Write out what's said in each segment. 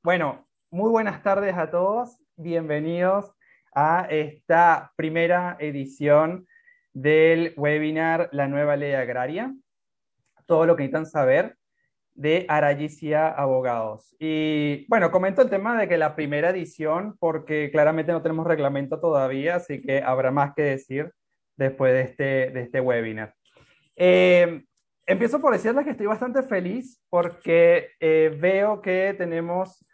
Bueno, muy buenas tardes a todos. Bienvenidos a esta primera edición del webinar La nueva ley agraria. Todo lo que necesitan saber de Arayicia Abogados. Y bueno, comento el tema de que la primera edición, porque claramente no tenemos reglamento todavía, así que habrá más que decir después de este webinar. Eh, Empiezo por decirles que estoy bastante feliz porque veo que tenemos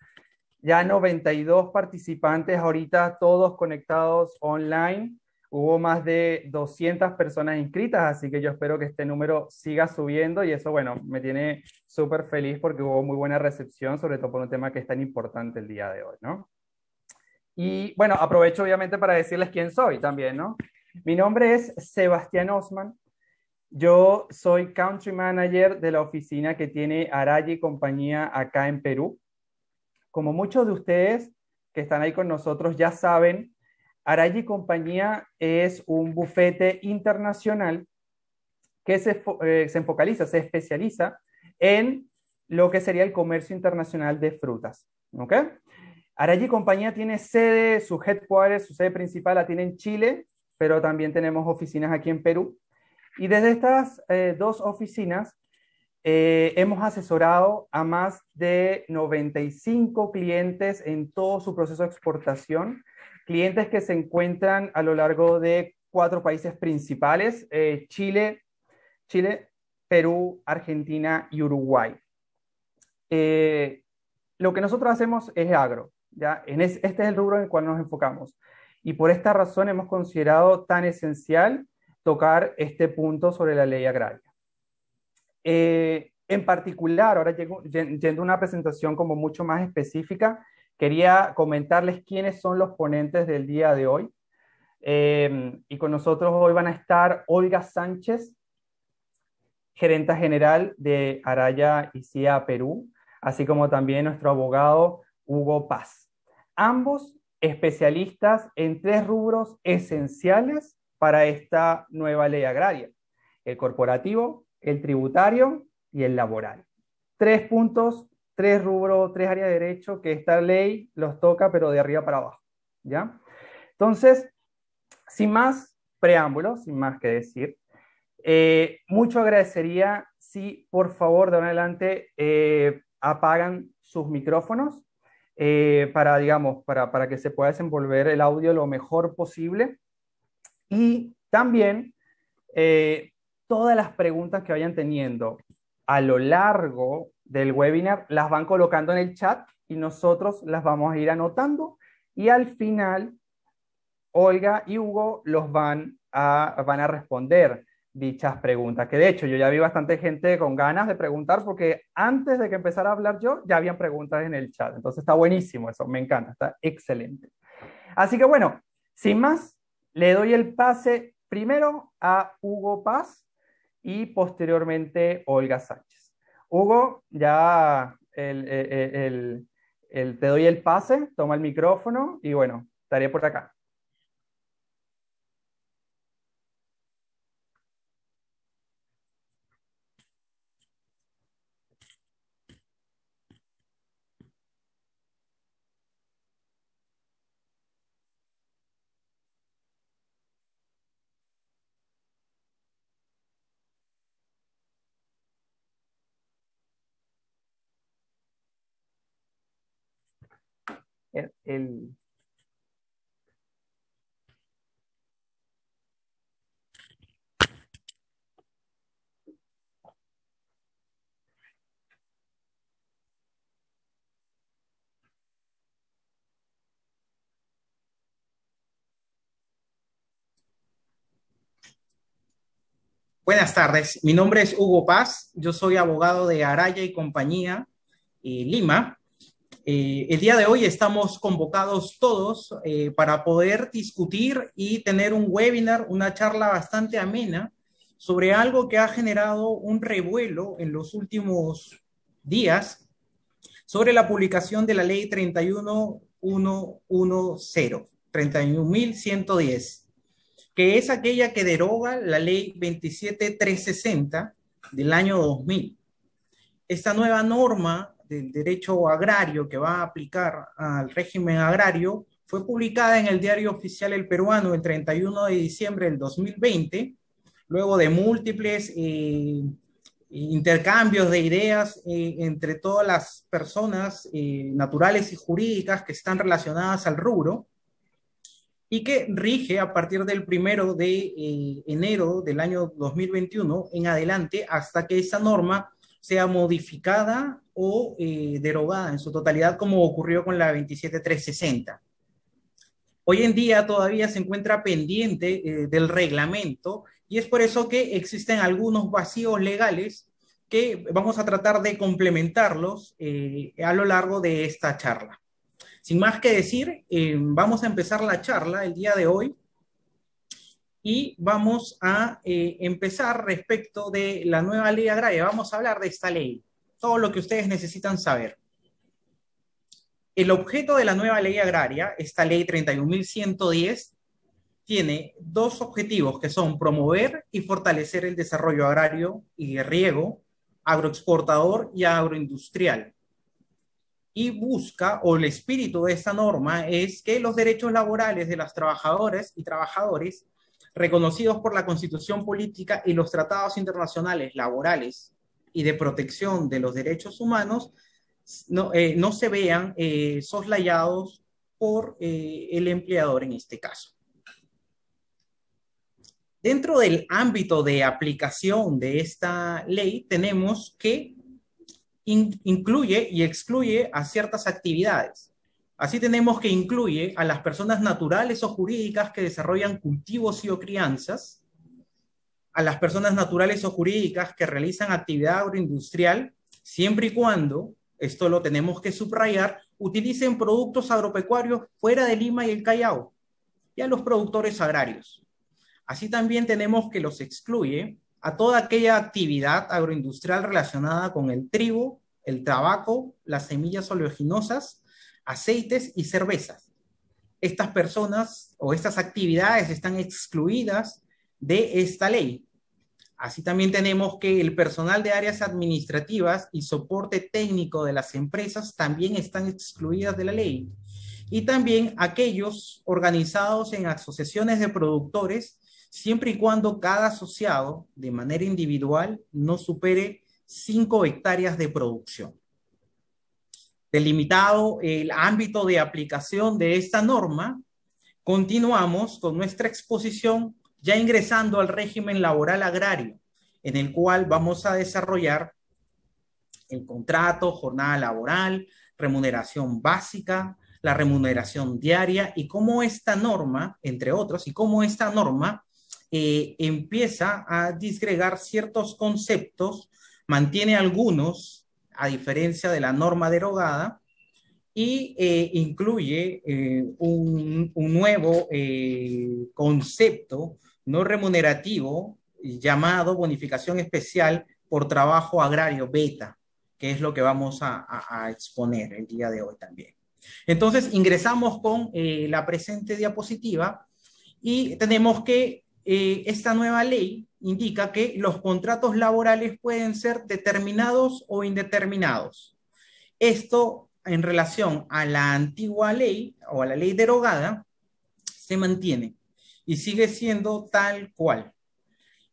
ya 92 participantes ahorita, todos conectados online. Hubo más de 200 personas inscritas, así que yo espero que este número siga subiendo y eso, bueno, me tiene súper feliz porque hubo muy buena recepción, sobre todo por un tema que es tan importante el día de hoy, ¿no? Y bueno, aprovecho obviamente para decirles quién soy también, ¿no? Mi nombre es Sebastián Osman. Yo soy Country Manager de la oficina que tiene Araya y compañía acá en Perú. Como muchos de ustedes que están ahí con nosotros ya saben, Araya y compañía es un bufete internacional que se enfocaliza, se especializa en lo que sería el comercio internacional de frutas. ¿Ok? Araya y compañía tiene sede, su headquarters, su sede principal la tiene en Chile, pero también tenemos oficinas aquí en Perú. Y desde estas dos oficinas hemos asesorado a más de 95 clientes en todo su proceso de exportación, clientes que se encuentran a lo largo de 4 países principales, Chile, Perú, Argentina y Uruguay. Eh, lo que nosotros hacemos es agro, ¿ya? Este es el rubro en el cual nos enfocamos. Y por esta razón hemos considerado tan esencial tocar este punto sobre la ley agraria. En particular, ahora yendo a una presentación como mucho más específica, quería comentarles quiénes son los ponentes del día de hoy. Y con nosotros hoy van a estar Olga Sánchez, gerenta general de Araya y CIA Perú, así como también nuestro abogado Hugo Paz. Ambos especialistas en 3 rubros esenciales para esta nueva ley agraria: el corporativo, el tributario y el laboral. 3 puntos, 3 rubros, 3 áreas de derecho que esta ley los toca, pero de arriba para abajo, ¿ya? Entonces, sin más preámbulos, sin más que decir, mucho agradecería si por favor de ahora en adelante apagan sus micrófonos para, digamos, para que se pueda desenvolver el audio lo mejor posible. Y también eh, todas las preguntas que vayan teniendo a lo largo del webinar las van colocando en el chat y nosotros las vamos a ir anotando y al final Olga y Hugo van a responder dichas preguntas, que de hecho yo ya vi bastante gente con ganas de preguntar porque antes de que empezara a hablar yo ya habían preguntas en el chat, entonces está buenísimo eso, me encanta, está excelente. Así que bueno, sin más, le doy el pase primero a Hugo Paz y posteriormente Olga Sánchez. Hugo, ya te doy el pase, toma el micrófono y bueno, estaré por acá. El, el- Buenas tardes, mi nombre es Hugo Paz, yo soy abogado de Araya y Compañía, Lima. El día de hoy estamos convocados todos para poder discutir y tener un webinar, una charla bastante amena sobre algo que ha generado un revuelo en los últimos días sobre la publicación de la ley 31.110, que es aquella que deroga la ley 27.360 del año 2000. Esta nueva norma del derecho agrario que va a aplicar al régimen agrario fue publicada en el Diario Oficial El Peruano el 31 de diciembre del 2020, luego de múltiples intercambios de ideas entre todas las personas naturales y jurídicas que están relacionadas al rubro, y que rige a partir del 1 de enero del año 2021 en adelante hasta que esa norma sea modificada o derogada en su totalidad, como ocurrió con la 27360. Hoy en día todavía se encuentra pendiente del reglamento, y es por eso que existen algunos vacíos legales que vamos a tratar de complementarlos a lo largo de esta charla. Sin más que decir, vamos a empezar la charla el día de hoy y vamos a empezar respecto de la nueva ley agraria. Vamos a hablar de esta ley, todo lo que ustedes necesitan saber. El objeto de la nueva ley agraria, esta ley 31.110, tiene dos objetivos que son promover y fortalecer el desarrollo agrario y de riego, agroexportador y agroindustrial. Y busca, o el espíritu de esta norma es que los derechos laborales de las trabajadoras y trabajadores reconocidos por la Constitución Política y los tratados internacionales laborales y de protección de los derechos humanos no se vean soslayados por el empleador en este caso. Dentro del ámbito de aplicación de esta ley tenemos que incluye y excluye a ciertas actividades. Así tenemos que incluye a las personas naturales o jurídicas que desarrollan cultivos y o crianzas, a las personas naturales o jurídicas que realizan actividad agroindustrial, siempre y cuando, esto lo tenemos que subrayar, utilicen productos agropecuarios fuera de Lima y el Callao, y a los productores agrarios. Así también tenemos que los excluye a toda aquella actividad agroindustrial relacionada con el trigo, el tabaco, las semillas oleaginosas, aceites y cervezas. Estas personas o estas actividades están excluidas de esta ley. Así también tenemos que el personal de áreas administrativas y soporte técnico de las empresas también están excluidas de la ley. Y también aquellos organizados en asociaciones de productores, siempre y cuando cada asociado de manera individual no supere 5 hectáreas de producción. Delimitado el ámbito de aplicación de esta norma, continuamos con nuestra exposición ya ingresando al régimen laboral agrario, en el cual vamos a desarrollar el contrato, jornada laboral, remuneración básica, la remuneración diaria y cómo esta norma, entre otros, y cómo esta norma empieza a disgregar ciertos conceptos, mantiene algunos, a diferencia de la norma derogada, y incluye un nuevo concepto no remunerativo llamado bonificación especial por trabajo agrario beta, que es lo que vamos a exponer el día de hoy también. Entonces ingresamos con la presente diapositiva y tenemos que esta nueva ley indica que los contratos laborales pueden ser determinados o indeterminados. Esto en relación a la antigua ley o a la ley derogada se mantiene y sigue siendo tal cual.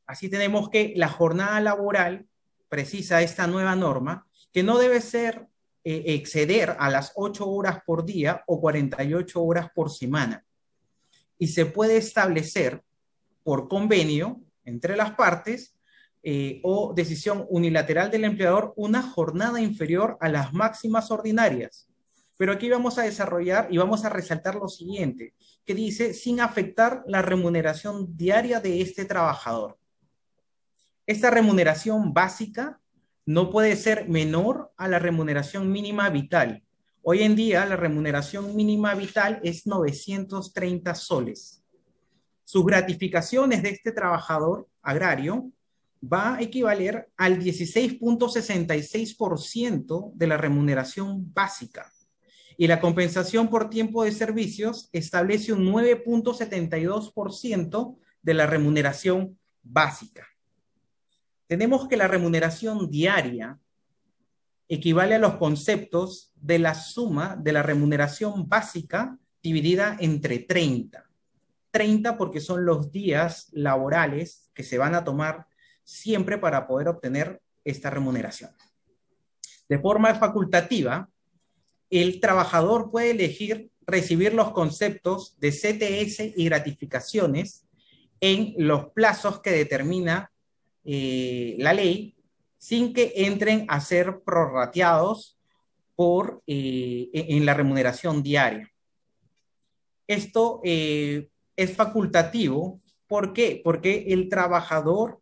Así tenemos que la jornada laboral precisa esta nueva norma que no debe ser exceder a las 8 horas por día o 48 horas por semana, y se puede establecer por convenio entre las partes o decisión unilateral del empleador una jornada inferior a las máximas ordinarias. Pero aquí vamos a desarrollar y vamos a resaltar lo siguiente, que dice sin afectar la remuneración diaria de este trabajador. Esta remuneración básica no puede ser menor a la remuneración mínima vital. Hoy en día la remuneración mínima vital es 930 soles. Sus gratificaciones de este trabajador agrario va a equivaler al 16.66% de la remuneración básica. Y la compensación por tiempo de servicios establece un 9.72% de la remuneración básica. Tenemos que la remuneración diaria equivale a los conceptos de la suma de la remuneración básica dividida entre 30. 30 porque son los días laborales que se van a tomar siempre para poder obtener esta remuneración. De forma facultativa, el trabajador puede elegir recibir los conceptos de CTS y gratificaciones en los plazos que determina la ley, sin que entren a ser prorrateados en la remuneración diaria. Esto es facultativo. ¿Por qué? Porque el trabajador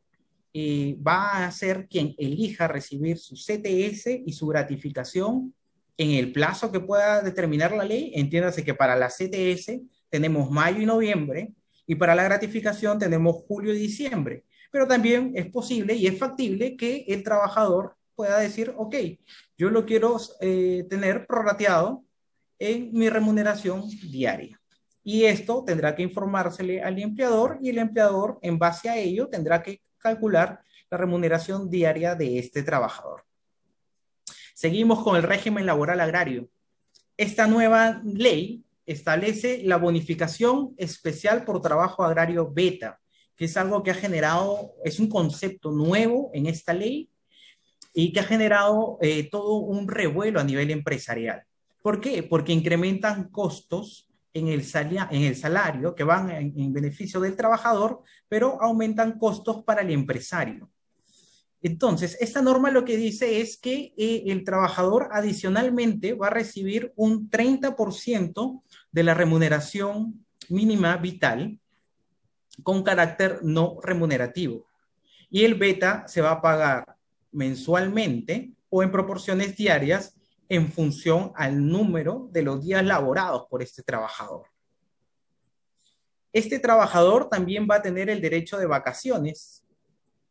va a ser quien elija recibir su CTS y su gratificación en el plazo que pueda determinar la ley. Entiéndase que para la CTS tenemos mayo y noviembre, y para la gratificación tenemos julio y diciembre. Pero también es posible y es factible que el trabajador pueda decir, ok, yo lo quiero tener prorrateado en mi remuneración diaria. Y esto tendrá que informársele al empleador, y el empleador, en base a ello, tendrá que calcular la remuneración diaria de este trabajador. Seguimos con el régimen laboral agrario. Esta nueva ley establece la bonificación especial por trabajo agrario beta, que es algo que ha generado, es un concepto nuevo en esta ley y que ha generado todo un revuelo a nivel empresarial. ¿Por qué? Porque incrementan costos en el salario que van en beneficio del trabajador, pero aumentan costos para el empresario. Entonces, esta norma lo que dice es que el trabajador adicionalmente va a recibir un 30% de la remuneración mínima vital con carácter no remunerativo. Y el beta se va a pagar mensualmente o en proporciones diarias en función al número de los días laborados por este trabajador. Este trabajador también va a tener el derecho de vacaciones,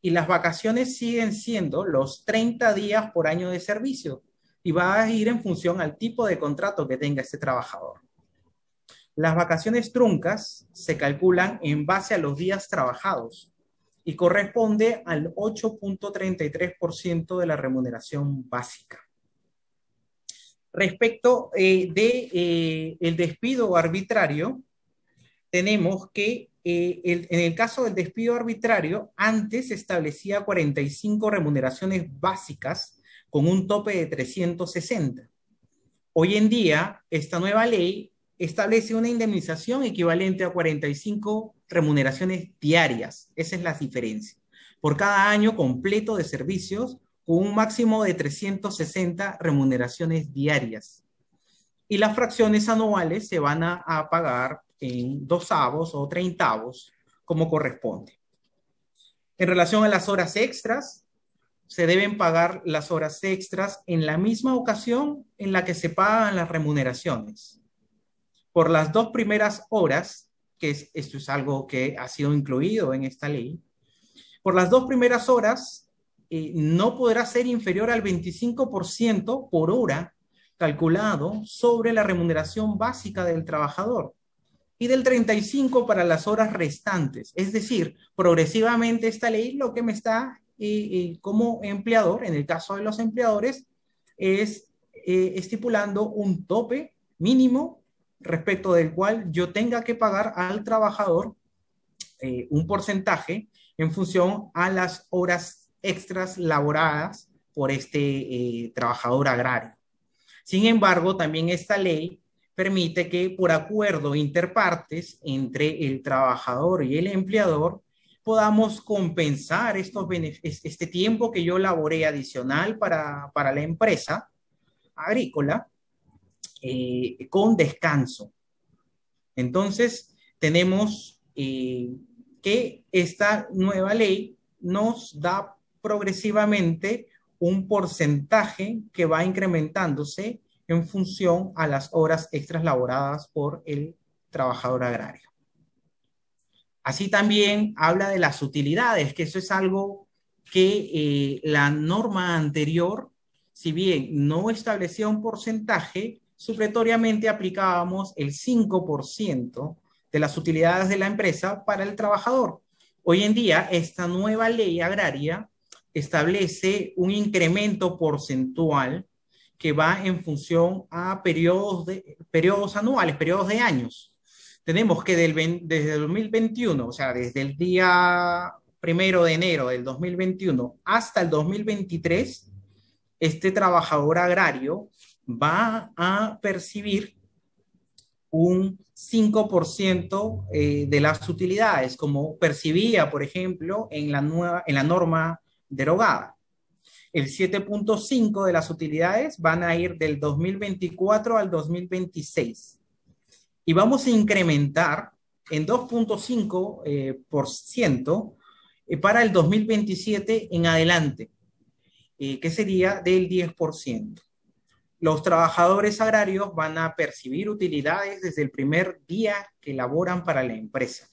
y las vacaciones siguen siendo los 30 días por año de servicio, y va a ir en función al tipo de contrato que tenga este trabajador. Las vacaciones truncas se calculan en base a los días trabajados y corresponde al 8.33% de la remuneración básica. Respecto del despido arbitrario, tenemos que en el caso del despido arbitrario, antes se establecía 45 remuneraciones básicas con un tope de 360. Hoy en día, esta nueva ley establece una indemnización equivalente a 45 remuneraciones diarias. Esa es la diferencia. Por cada año completo de servicios, con un máximo de 360 remuneraciones diarias. Y las fracciones anuales se van a pagar en 12avos o 30avos, como corresponde. En relación a las horas extras, se deben pagar las horas extras en la misma ocasión en la que se pagan las remuneraciones. Por las 2 primeras horas, esto es algo que ha sido incluido en esta ley, por las 2 primeras horas no podrá ser inferior al 25% por hora calculado sobre la remuneración básica del trabajador, y del 35% para las horas restantes. Es decir, progresivamente esta ley lo que me está como empleador, en el caso de los empleadores, es estipulando un tope mínimo respecto del cual yo tenga que pagar al trabajador un porcentaje en función a las horas extras laboradas por este trabajador agrario. Sin embargo, también esta ley permite que por acuerdo interpartes entre el trabajador y el empleador podamos compensar este tiempo que yo laboré adicional para la empresa agrícola con descanso. Entonces, tenemos que esta nueva ley nos da progresivamente un porcentaje que va incrementándose en función a las horas extras laboradas por el trabajador agrario. Así también habla de las utilidades, que eso es algo que la norma anterior, si bien no establecía un porcentaje, supletoriamente aplicábamos el 5% de las utilidades de la empresa para el trabajador. Hoy en día, esta nueva ley agraria establece un incremento porcentual que va en función a periodos anuales, periodos de años. Tenemos que desde el 2021, o sea, desde el día 1 de enero del 2021 hasta el 2023, este trabajador agrario va a percibir un 5% de las utilidades, como percibía, por ejemplo, en la norma derogada. El 7.5 de las utilidades van a ir del 2024 al 2026. Y vamos a incrementar en 2.5% para el 2027 en adelante, que sería del 10%. Los trabajadores agrarios van a percibir utilidades desde el primer día que laboran para la empresa.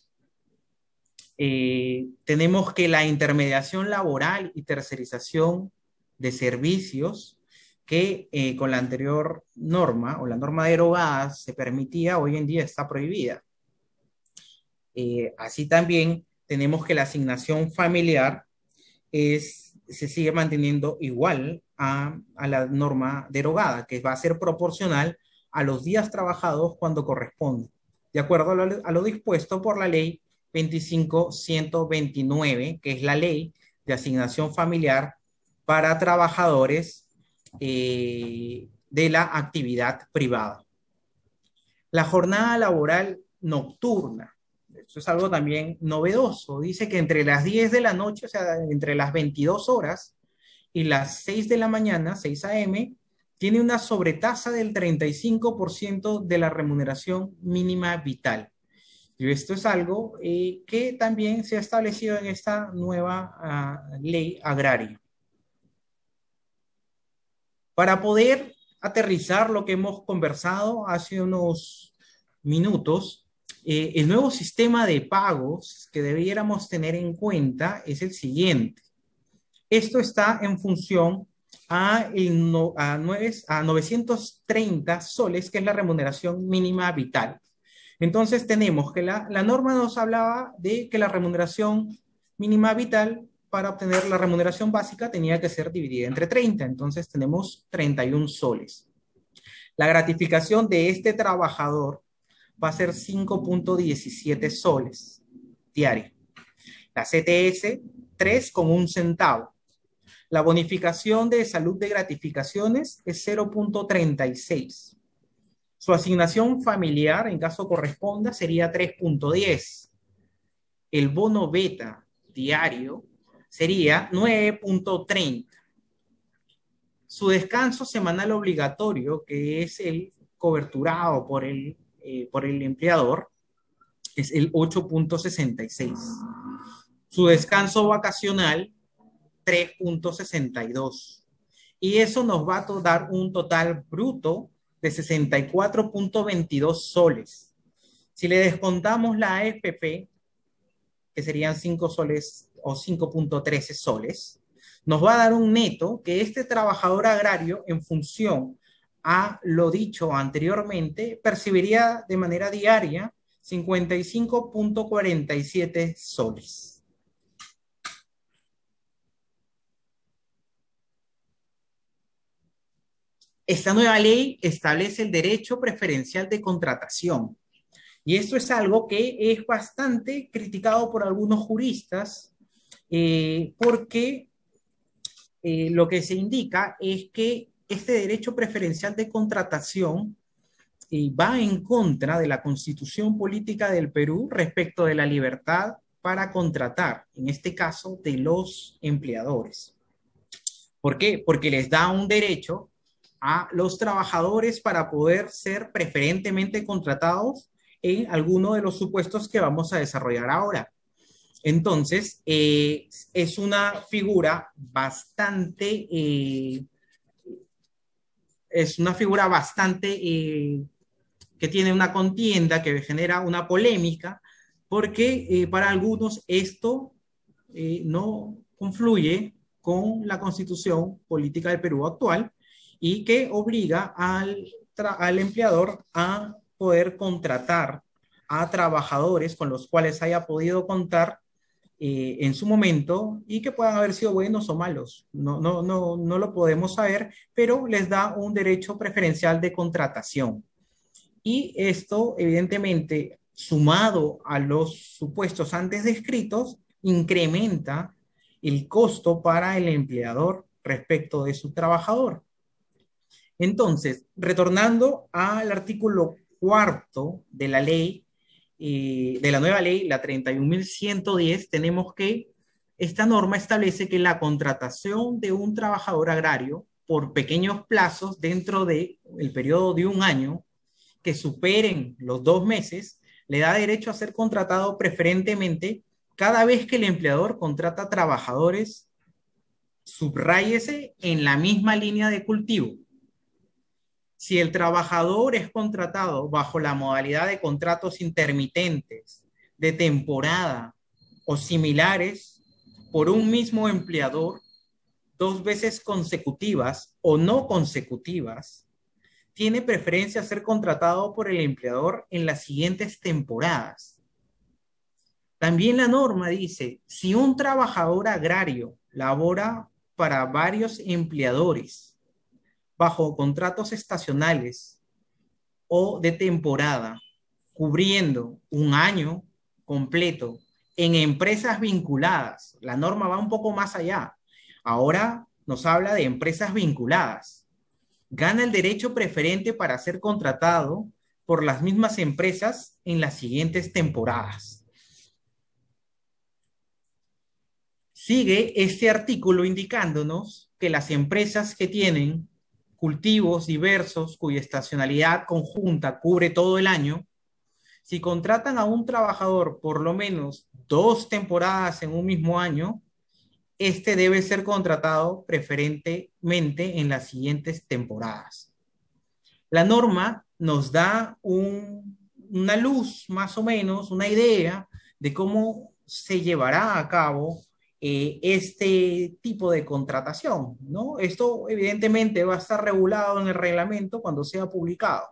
Tenemos que la intermediación laboral y tercerización de servicios que con la anterior norma o la norma derogada se permitía, hoy en día está prohibida. Así también tenemos que la asignación familiar se sigue manteniendo igual a la norma derogada, que va a ser proporcional a los días trabajados cuando corresponde, de acuerdo a lo dispuesto por la ley 25.129, que es la ley de asignación familiar para trabajadores de la actividad privada. La jornada laboral nocturna, eso es algo también novedoso, dice que entre las 10 de la noche, o sea, entre las 22 horas y las 6 de la mañana, 6 a.m., tiene una sobretasa del 35% de la remuneración mínima vital. Y esto es algo que también se ha establecido en esta nueva ley agraria. Para poder aterrizar lo que hemos conversado hace unos minutos, el nuevo sistema de pagos que debiéramos tener en cuenta es el siguiente. Esto está en función a 930 soles, que es la remuneración mínima vital. Entonces tenemos que la norma nos hablaba de que la remuneración mínima vital para obtener la remuneración básica tenía que ser dividida entre 30, entonces tenemos 31 soles. La gratificación de este trabajador va a ser 5.17 soles diario. La CTS, 3,1 centavo. La bonificación de salud de gratificaciones es 0.36. Su asignación familiar, en caso corresponda, sería 3.10. El bono beta diario sería 9.30. Su descanso semanal obligatorio, que es el coberturado por el empleador, es el 8.66. Su descanso vacacional, 3.62. Y eso nos va a dar un total bruto de 64.22 soles. Si le descontamos la AFP, que serían 5 soles o 5.13 soles, nos va a dar un neto que este trabajador agrario, en función a lo dicho anteriormente, percibiría de manera diaria 55.47 soles. Esta nueva ley establece el derecho preferencial de contratación. Y esto es algo que es bastante criticado por algunos juristas porque lo que se indica es que este derecho preferencial de contratación va en contra de la Constitución Política del Perú respecto de la libertad para contratar, en este caso de los empleadores. ¿Por qué? Porque les da un derecho a los trabajadores para poder ser preferentemente contratados en alguno de los supuestos que vamos a desarrollar ahora. Entonces, es una figura bastante, que tiene una contienda, que genera una polémica, porque para algunos esto no confluye con la Constitución Política del Perú actual y que obliga al empleador a poder contratar a trabajadores con los cuales haya podido contar en su momento y que puedan haber sido buenos o malos. No lo podemos saber, pero les da un derecho preferencial de contratación. Y esto, evidentemente, sumado a los supuestos antes descritos, incrementa el costo para el empleador respecto de su trabajador. Entonces, retornando al artículo cuarto de la ley, de la nueva ley, la 31.110, tenemos que esta norma establece que la contratación de un trabajador agrario por pequeños plazos dentro del periodo de un año que superen los 2 meses, le da derecho a ser contratado preferentemente cada vez que el empleador contrata trabajadores, subráyese, en la misma línea de cultivo. Si el trabajador es contratado bajo la modalidad de contratos intermitentes, de temporada o similares por un mismo empleador 2 veces consecutivas o no consecutivas, tiene preferencia a ser contratado por el empleador en las siguientes temporadas. También la norma dice, si un trabajador agrario labora para varios empleadores bajo contratos estacionales o de temporada, cubriendo un año completo en empresas vinculadas, la norma va un poco más allá. Ahora nos habla de empresas vinculadas. Gana el derecho preferente para ser contratado por las mismas empresas en las siguientes temporadas. Sigue este artículo indicándonos que las empresas que tienen cultivos diversos cuya estacionalidad conjunta cubre todo el año, si contratan a un trabajador por lo menos 2 temporadas en un mismo año, este debe ser contratado preferentemente en las siguientes temporadas. La norma nos da una luz, más o menos, una idea de cómo se llevará a cabo este tipo de contratación, ¿no? Esto evidentemente va a estar regulado en el reglamento cuando sea publicado.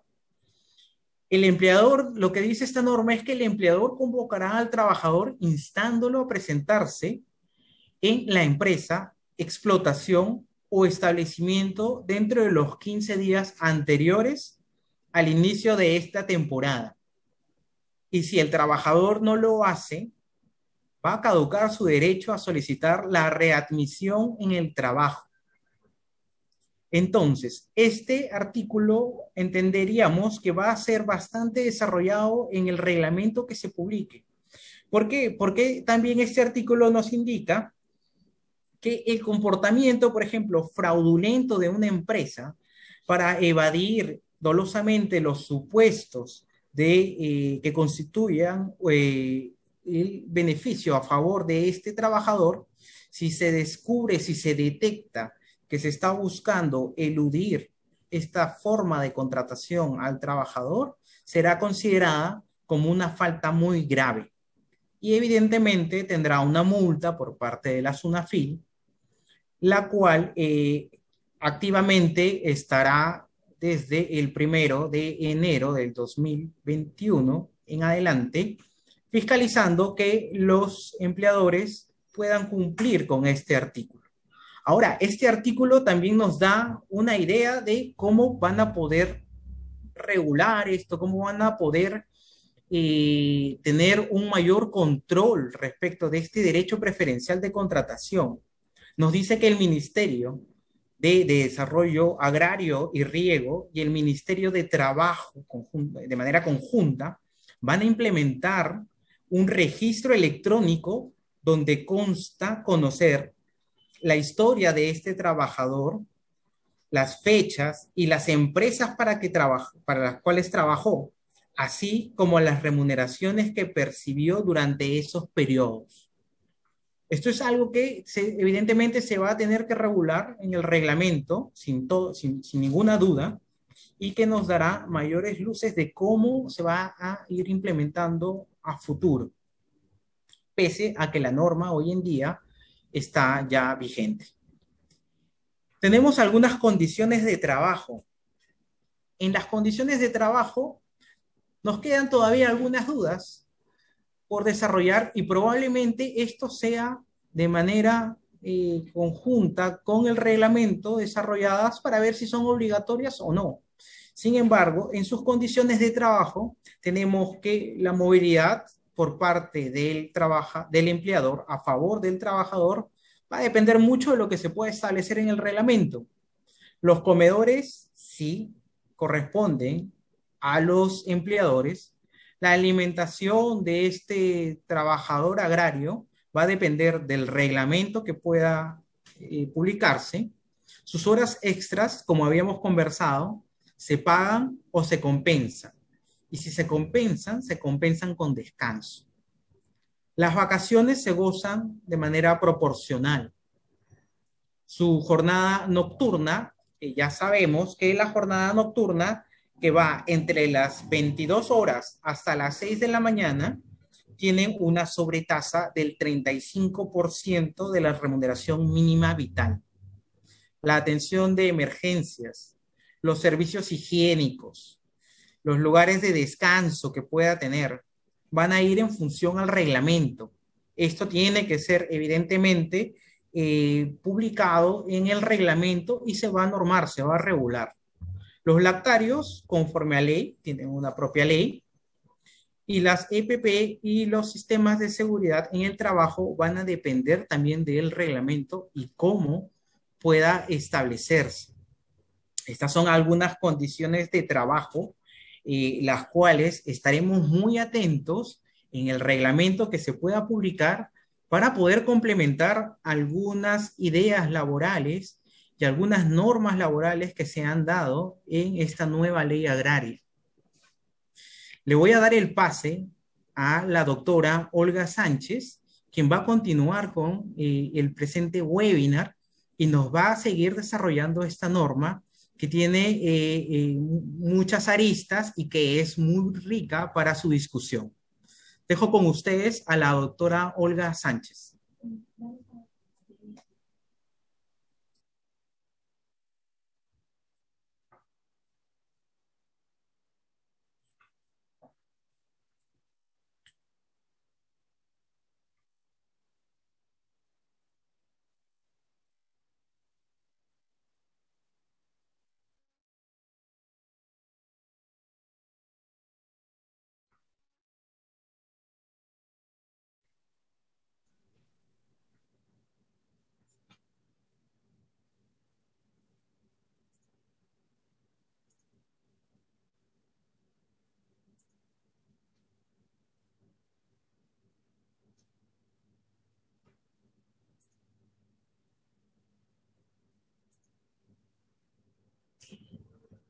El empleador, lo que dice esta norma es que el empleador convocará al trabajador instándolo a presentarse en la empresa, explotación o establecimiento dentro de los 15 días anteriores al inicio de esta temporada. Y si el trabajador no lo hace, va a caducar su derecho a solicitar la readmisión en el trabajo. Entonces, este artículo entenderíamos que va a ser bastante desarrollado en el reglamento que se publique. ¿Por qué? Porque también este artículo nos indica que el comportamiento, por ejemplo, fraudulento de una empresa para evadir dolosamente los supuestos que constituyan el beneficio a favor de este trabajador, si se descubre, si se detecta que se está buscando eludir esta forma de contratación al trabajador, será considerada como una falta muy grave. Y evidentemente tendrá una multa por parte de la SUNAFIL, la cual activamente estará desde el 1 de enero del 2021 en adelante, fiscalizando que los empleadores puedan cumplir con este artículo. Ahora, este artículo también nos da una idea de cómo van a poder regular esto, cómo van a poder tener un mayor control respecto de este derecho preferencial de contratación. Nos dice que el Ministerio de Desarrollo Agrario y Riego y el Ministerio de Trabajo, de manera conjunta, van a implementar un registro electrónico donde consta conocer la historia de este trabajador, las fechas y las empresas para las cuales trabajó, así como las remuneraciones que percibió durante esos periodos. Esto es algo que evidentemente se va a tener que regular en el reglamento, sin ninguna duda, y que nos dará mayores luces de cómo se va a ir implementando a futuro, pese a que la norma hoy en día está ya vigente. Tenemos algunas condiciones de trabajo. En las condiciones de trabajo nos quedan todavía algunas dudas, por desarrollar y probablemente esto sea de manera conjunta con el reglamento desarrolladas para ver si son obligatorias o no. Sin embargo, en sus condiciones de trabajo, tenemos que la movilidad por parte del empleador a favor del trabajador va a depender mucho de lo que se puede establecer en el reglamento. Los comedores sí corresponden a los empleadores. La alimentación de este trabajador agrario va a depender del reglamento que pueda publicarse. Sus horas extras, como habíamos conversado, se pagan o se compensan. Y si se compensan con descanso. Las vacaciones se gozan de manera proporcional. Su jornada nocturna, ya sabemos que la jornada nocturna que va entre las 22 horas hasta las 6 de la mañana, tienen una sobretasa del 35% de la remuneración mínima vital. La atención de emergencias, los servicios higiénicos, los lugares de descanso que pueda tener, van a ir en función al reglamento. Esto tiene que ser evidentemente publicado en el reglamento y se va a normar, se va a regular. Los lactarios, conforme a ley, tienen una propia ley, y las EPP y los sistemas de seguridad en el trabajo van a depender también del reglamento y cómo pueda establecerse. Estas son algunas condiciones de trabajo, las cuales estaremos muy atentos en el reglamento que se pueda publicar para poder complementar algunas ideas laborales y algunas normas laborales que se han dado en esta nueva ley agraria. Le voy a dar el pase a la doctora Olga Sánchez, quien va a continuar con el presente webinar y nos va a seguir desarrollando esta norma que tiene muchas aristas y que es muy rica para su discusión. Dejo con ustedes a la doctora Olga Sánchez.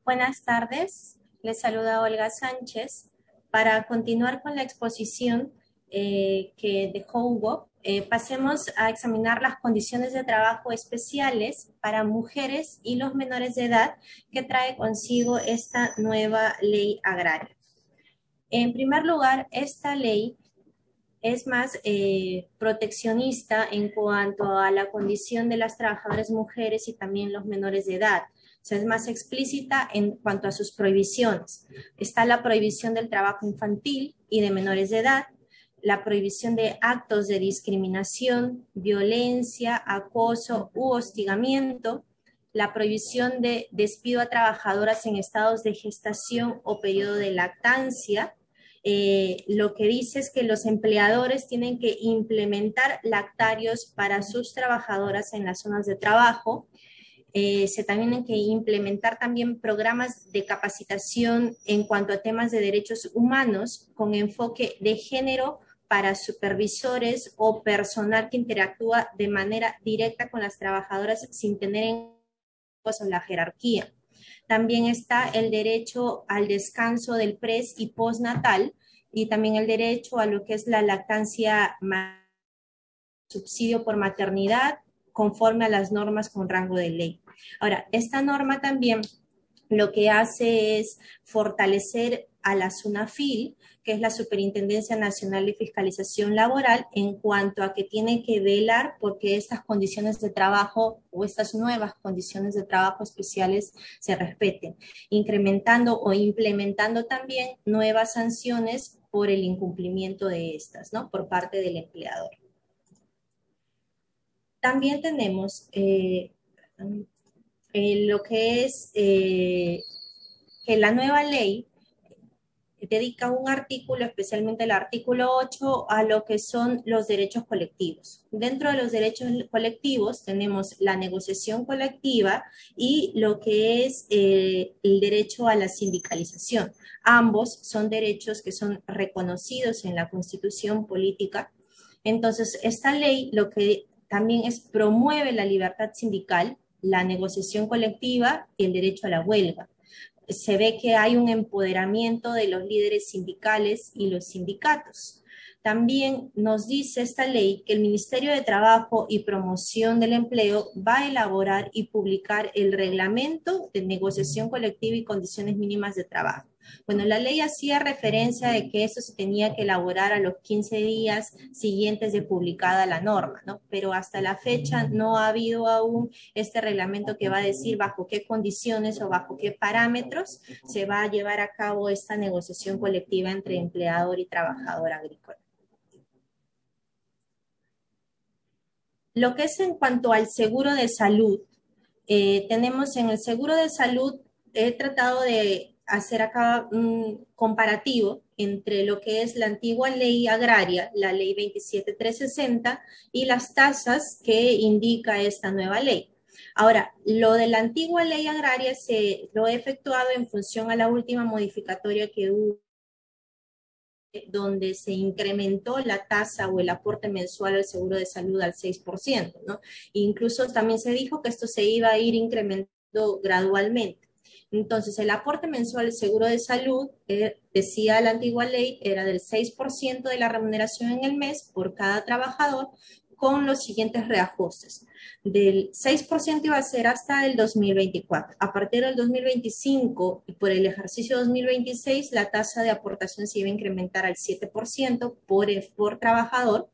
Buenas tardes, les saluda Olga Sánchez. Para continuar con la exposición que dejó Hugo, pasemos a examinar las condiciones de trabajo especiales para mujeres y los menores de edad que trae consigo esta nueva ley agraria. En primer lugar, esta ley es más proteccionista en cuanto a la condición de las trabajadoras mujeres y también los menores de edad. O sea, es más explícita en cuanto a sus prohibiciones. Está la prohibición del trabajo infantil y de menores de edad, la prohibición de actos de discriminación, violencia, acoso u hostigamiento, la prohibición de despido a trabajadoras en estados de gestación o periodo de lactancia. Lo que dice es que los empleadores tienen que implementar lactarios para sus trabajadoras en las zonas de trabajo. Se tienen que implementar también programas de capacitación en cuanto a temas de derechos humanos con enfoque de género para supervisores o personal que interactúa de manera directa con las trabajadoras sin tener en cuenta la jerarquía. También está el derecho al descanso del pres y postnatal y también el derecho a lo que es la lactancia, subsidio por maternidad, conforme a las normas con rango de ley. Ahora, esta norma también lo que hace es fortalecer a la SUNAFIL, que es la Superintendencia Nacional de Fiscalización Laboral, en cuanto a que tiene que velar porque estas condiciones de trabajo o estas nuevas condiciones de trabajo especiales se respeten, incrementando o implementando también nuevas sanciones por el incumplimiento de estas, ¿no? Por parte del empleador. También tenemos lo que es que la nueva ley dedica un artículo, especialmente el artículo 8, a lo que son los derechos colectivos. Dentro de los derechos colectivos tenemos la negociación colectiva y lo que es el derecho a la sindicalización. Ambos son derechos que son reconocidos en la Constitución política. Entonces, esta ley lo que también es promueve la libertad sindical, la negociación colectiva y el derecho a la huelga. Se ve que hay un empoderamiento de los líderes sindicales y los sindicatos. También nos dice esta ley que el Ministerio de Trabajo y Promoción del Empleo va a elaborar y publicar el reglamento de negociación colectiva y condiciones mínimas de trabajo. Bueno, la ley hacía referencia de que eso se tenía que elaborar a los 15 días siguientes de publicada la norma, ¿no? Pero hasta la fecha no ha habido aún este reglamento que va a decir bajo qué condiciones o bajo qué parámetros se va a llevar a cabo esta negociación colectiva entre empleador y trabajador agrícola. Lo que es en cuanto al seguro de salud, tenemos en el seguro de salud, he tratado de hacer acá un comparativo entre lo que es la antigua ley agraria, la ley 27360, y las tasas que indica esta nueva ley. Ahora, lo de la antigua ley agraria lo he efectuado en función a la última modificatoria que hubo, donde se incrementó la tasa o el aporte mensual al seguro de salud al 6%, ¿no? Incluso también se dijo que esto se iba a ir incrementando gradualmente. Entonces, el aporte mensual al seguro de salud, decía la antigua ley, era del 6% de la remuneración en el mes por cada trabajador, con los siguientes reajustes. Del 6% iba a ser hasta el 2024. A partir del 2025 y por el ejercicio 2026, la tasa de aportación se iba a incrementar al 7% por trabajador.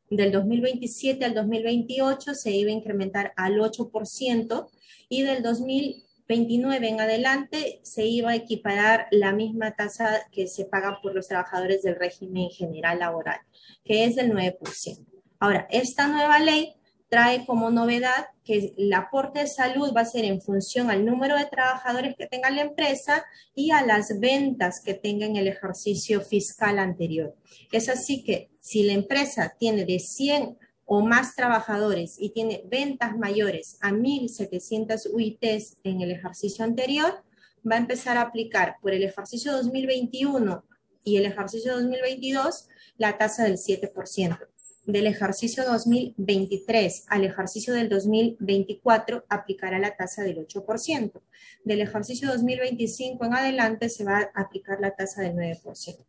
Del 2027 al 2028 se iba a incrementar al 8% y del 2029 en adelante se iba a equiparar la misma tasa que se paga por los trabajadores del régimen general laboral, que es del 9%. Ahora, esta nueva ley trae como novedad que el aporte de salud va a ser en función al número de trabajadores que tenga la empresa y a las ventas que tenga en el ejercicio fiscal anterior. Es así que si la empresa tiene de 100 o más trabajadores y tiene ventas mayores a 1.700 UITs en el ejercicio anterior, va a empezar a aplicar por el ejercicio 2021 y el ejercicio 2022 la tasa del 7%. Del ejercicio 2023 al ejercicio del 2024 aplicará la tasa del 8%. Del ejercicio 2025 en adelante se va a aplicar la tasa del 9%.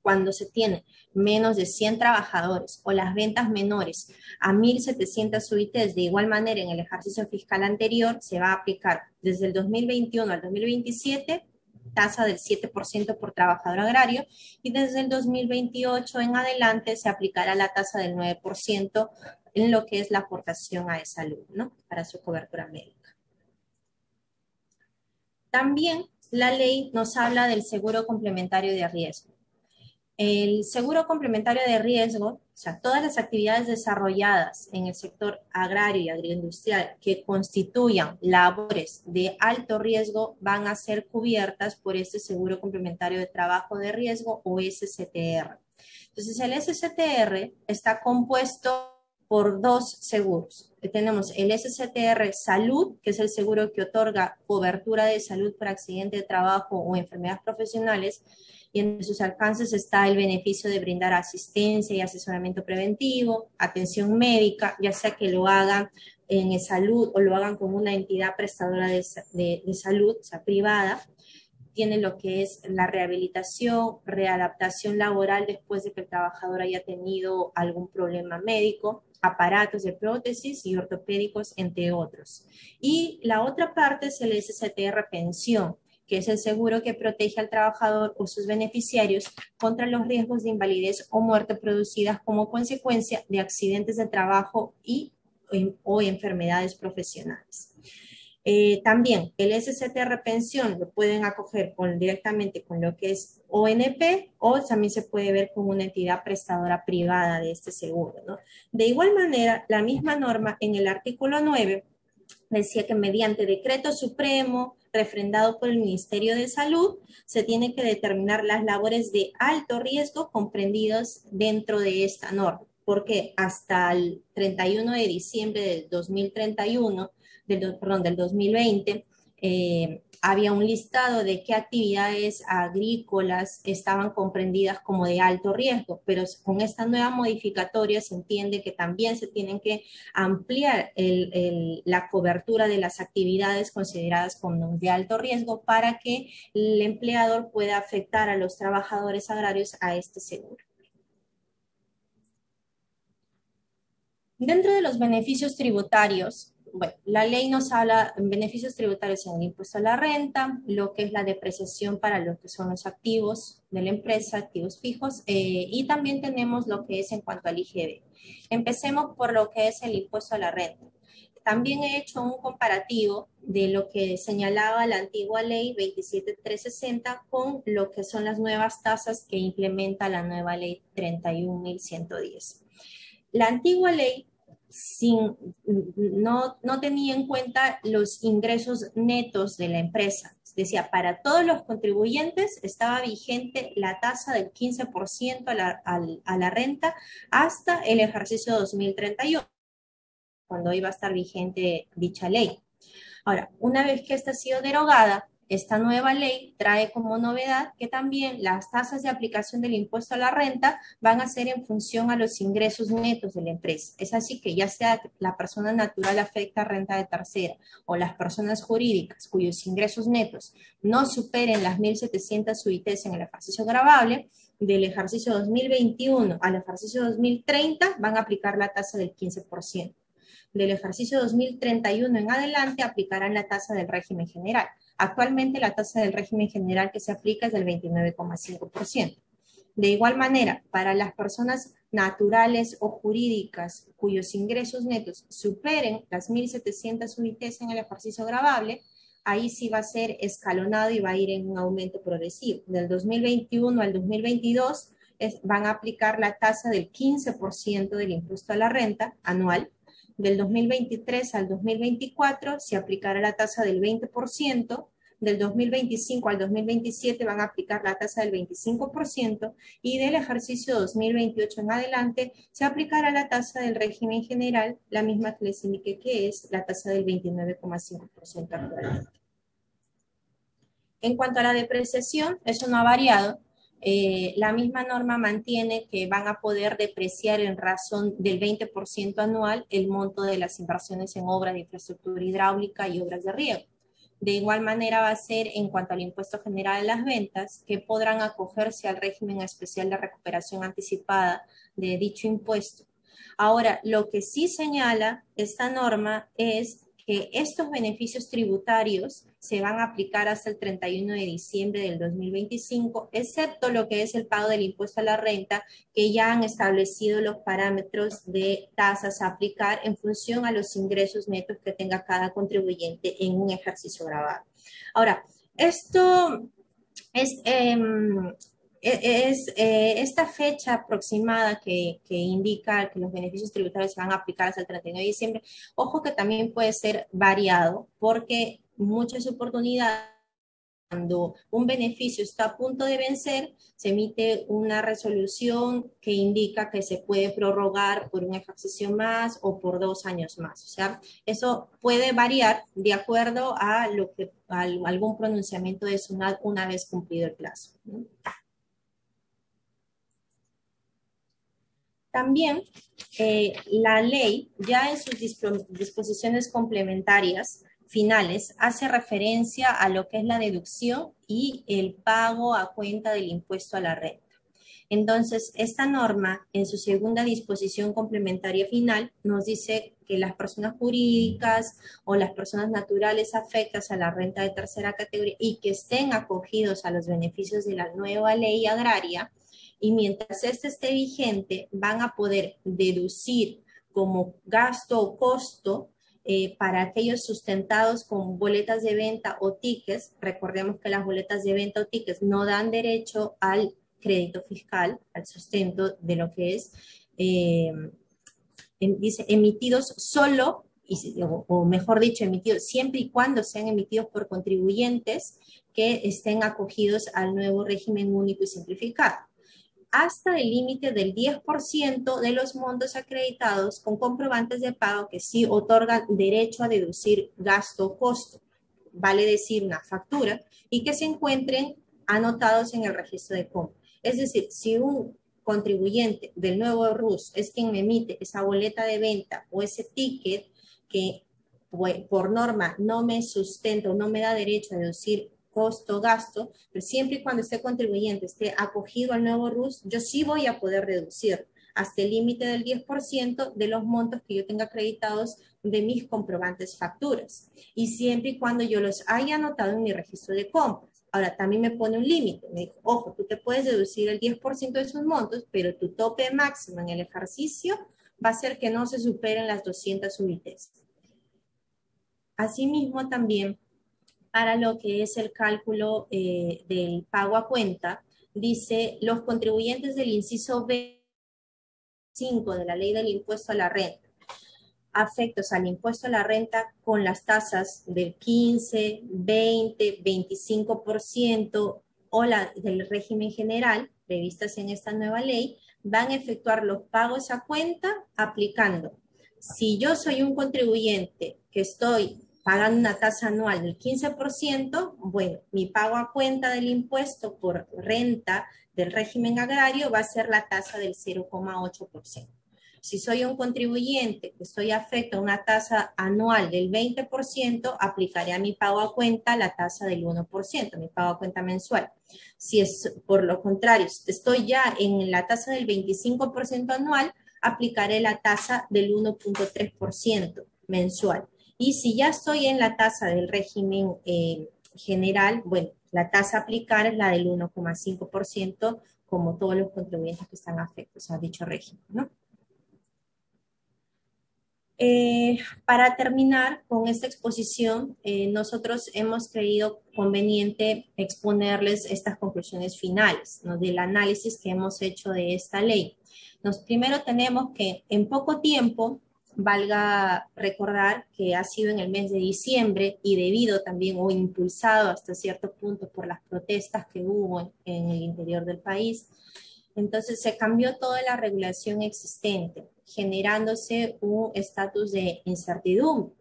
Cuando se tiene menos de 100 trabajadores o las ventas menores a 1.700 UITs, de igual manera en el ejercicio fiscal anterior se va a aplicar desde el 2021 al 2027 tasa del 7% por trabajador agrario y desde el 2028 en adelante se aplicará la tasa del 9% en lo que es la aportación a salud, ¿no? Para su cobertura médica. También la ley nos habla del seguro complementario de riesgo. El seguro complementario de riesgo, o sea, todas las actividades desarrolladas en el sector agrario y agroindustrial que constituyan labores de alto riesgo van a ser cubiertas por este seguro complementario de trabajo de riesgo o SCTR. Entonces, el SCTR está compuesto por dos seguros. Tenemos el SCTR Salud, que es el seguro que otorga cobertura de salud por accidente de trabajo o enfermedades profesionales, y en sus alcances está el beneficio de brindar asistencia y asesoramiento preventivo, atención médica, ya sea que lo hagan en salud o lo hagan con una entidad prestadora de salud, o sea, privada. Tiene lo que es la rehabilitación, readaptación laboral después de que el trabajador haya tenido algún problema médico, aparatos de prótesis y ortopédicos, entre otros. Y la otra parte es el SCTR Pensión, que es el seguro que protege al trabajador o sus beneficiarios contra los riesgos de invalidez o muerte producidas como consecuencia de accidentes de trabajo o enfermedades profesionales. También el SCTR pensión lo pueden acoger directamente con lo que es ONP o también se puede ver con una entidad prestadora privada de este seguro, ¿no? De igual manera, la misma norma en el artículo 9 decía que mediante decreto supremo refrendado por el Ministerio de Salud se tienen que determinar las labores de alto riesgo comprendidos dentro de esta norma, porque hasta el 31 de diciembre del 2031, del 2020, había un listado de qué actividades agrícolas estaban comprendidas como de alto riesgo, pero con esta nueva modificatoria se entiende que también se tienen que ampliar la cobertura de las actividades consideradas como de alto riesgo para que el empleador pueda afectar a los trabajadores agrarios a este seguro. Dentro de los beneficios tributarios, bueno, la ley nos habla de beneficios tributarios en el impuesto a la renta, lo que es la depreciación para lo que son los activos de la empresa, activos fijos, y también tenemos lo que es en cuanto al IGB. Empecemos por lo que es el impuesto a la renta. También he hecho un comparativo de lo que señalaba la antigua ley 27360 con lo que son las nuevas tasas que implementa la nueva ley 31110. La antigua ley no tenía en cuenta los ingresos netos de la empresa. Decía, para todos los contribuyentes estaba vigente la tasa del 15% a la renta hasta el ejercicio 2031, cuando iba a estar vigente dicha ley. Ahora, una vez que esta ha sido derogada, esta nueva ley trae como novedad que también las tasas de aplicación del impuesto a la renta van a ser en función a los ingresos netos de la empresa. Es así que ya sea la persona natural afecta renta de tercera o las personas jurídicas cuyos ingresos netos no superen las 1.700 UITs en el ejercicio gravable, del ejercicio 2021 al ejercicio 2030 van a aplicar la tasa del 15%. Del ejercicio 2031 en adelante aplicarán la tasa del régimen general. Actualmente la tasa del régimen general que se aplica es del 29,5%. De igual manera, para las personas naturales o jurídicas cuyos ingresos netos superen las 1.700 UITs en el ejercicio gravable, ahí sí va a ser escalonado y va a ir en un aumento progresivo. Del 2021 al 2022 van a aplicar la tasa del 15% del impuesto a la renta anual. Del 2023 al 2024 se aplicará la tasa del 20%, del 2025 al 2027 van a aplicar la tasa del 25% y del ejercicio 2028 en adelante se aplicará la tasa del régimen general, la misma que les indiqué que es la tasa del 29,5% actualmente. En cuanto a la depreciación, eso no ha variado. La misma norma mantiene que van a poder depreciar en razón del 20% anual el monto de las inversiones en obras de infraestructura hidráulica y obras de riego. De igual manera va a ser en cuanto al impuesto general de las ventas, que podrán acogerse al régimen especial de recuperación anticipada de dicho impuesto. Ahora, lo que sí señala esta norma es que estos beneficios tributarios se van a aplicar hasta el 31 de diciembre del 2025, excepto lo que es el pago del impuesto a la renta, que ya han establecido los parámetros de tasas a aplicar en función a los ingresos netos que tenga cada contribuyente en un ejercicio grabado. Ahora, esto es... esta fecha aproximada que indica que los beneficios tributarios se van a aplicar hasta el 31 de diciembre, ojo que también puede ser variado, porque muchas oportunidades, cuando un beneficio está a punto de vencer, se emite una resolución que indica que se puede prorrogar por un ejercicio más o por 2 años más. O sea, eso puede variar de acuerdo a algún pronunciamiento de SUNAT una vez cumplido el plazo, ¿no? También la ley, ya en sus disposiciones complementarias finales, hace referencia a lo que es la deducción y el pago a cuenta del impuesto a la renta. Entonces, esta norma, en su segunda disposición complementaria final, nos dice que las personas jurídicas o las personas naturales afectas a la renta de tercera categoría y que estén acogidos a los beneficios de la nueva ley agraria, y mientras este esté vigente, van a poder deducir como gasto o costo para aquellos sustentados con boletas de venta o tickets. Recordemos que las boletas de venta o tickets no dan derecho al crédito fiscal, al sustento de lo que es, dice, emitidos solo, o mejor dicho, emitidos siempre y cuando sean emitidos por contribuyentes que estén acogidos al nuevo régimen único y simplificado, hasta el límite del 10% de los montos acreditados con comprobantes de pago que sí otorgan derecho a deducir gasto o costo, vale decir una factura, y que se encuentren anotados en el registro de compra. Es decir, si un contribuyente del nuevo RUS es quien me emite esa boleta de venta o ese ticket que por norma no me sustenta o no me da derecho a deducir costo, gasto, pero siempre y cuando este contribuyente esté acogido al nuevo RUS, yo sí voy a poder reducir hasta el límite del 10% de los montos que yo tenga acreditados de mis comprobantes facturas. Y siempre y cuando yo los haya anotado en mi registro de compras. Ahora, también me pone un límite. Me dijo, ojo, tú te puedes deducir el 10% de esos montos, pero tu tope máximo en el ejercicio va a ser que no se superen las 200 UITs. Asimismo, también para lo que es el cálculo del pago a cuenta, dice, los contribuyentes del inciso B5 de la ley del impuesto a la renta, afectos al impuesto a la renta con las tasas del 15, 20, 25% o la del régimen general previstas en esta nueva ley, van a efectuar los pagos a cuenta aplicando. Si yo soy un contribuyente que estoy pagando una tasa anual del 15%, bueno, mi pago a cuenta del impuesto por renta del régimen agrario va a ser la tasa del 0,8%. Si soy un contribuyente que estoy afecto a una tasa anual del 20%, aplicaré a mi pago a cuenta la tasa del 1%, mi pago a cuenta mensual. Si es por lo contrario, estoy ya en la tasa del 25% anual, aplicaré la tasa del 1,3% mensual. Y si ya estoy en la tasa del régimen general, bueno, la tasa a aplicar es la del 1,5%, como todos los contribuyentes que están afectos a dicho régimen, ¿no? Para terminar con esta exposición, nosotros hemos creído conveniente exponerles estas conclusiones finales, ¿no?, del análisis que hemos hecho de esta ley. Primero tenemos que en poco tiempo, valga recordar que ha sido en el mes de diciembre y debido también o impulsado hasta cierto punto por las protestas que hubo en el interior del país, entonces se cambió toda la regulación existente, generándose un estatus de incertidumbre.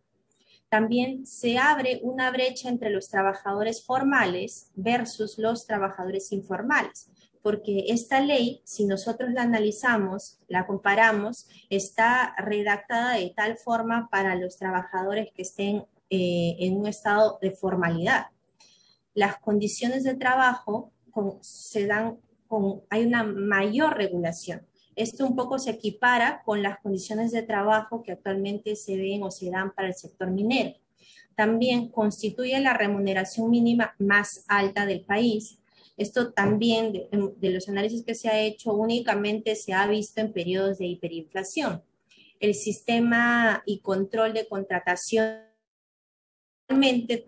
También se abre una brecha entre los trabajadores formales versus los trabajadores informales, porque esta ley, si nosotros la analizamos, la comparamos, está redactada de tal forma para los trabajadores que estén en un estado de formalidad. Las condiciones de trabajo se dan hay una mayor regulación. Esto un poco se equipara con las condiciones de trabajo que actualmente se ven o se dan para el sector minero. También constituye la remuneración mínima más alta del país. Esto también, de los análisis que se ha hecho, únicamente se ha visto en periodos de hiperinflación. El sistema y control de contratación,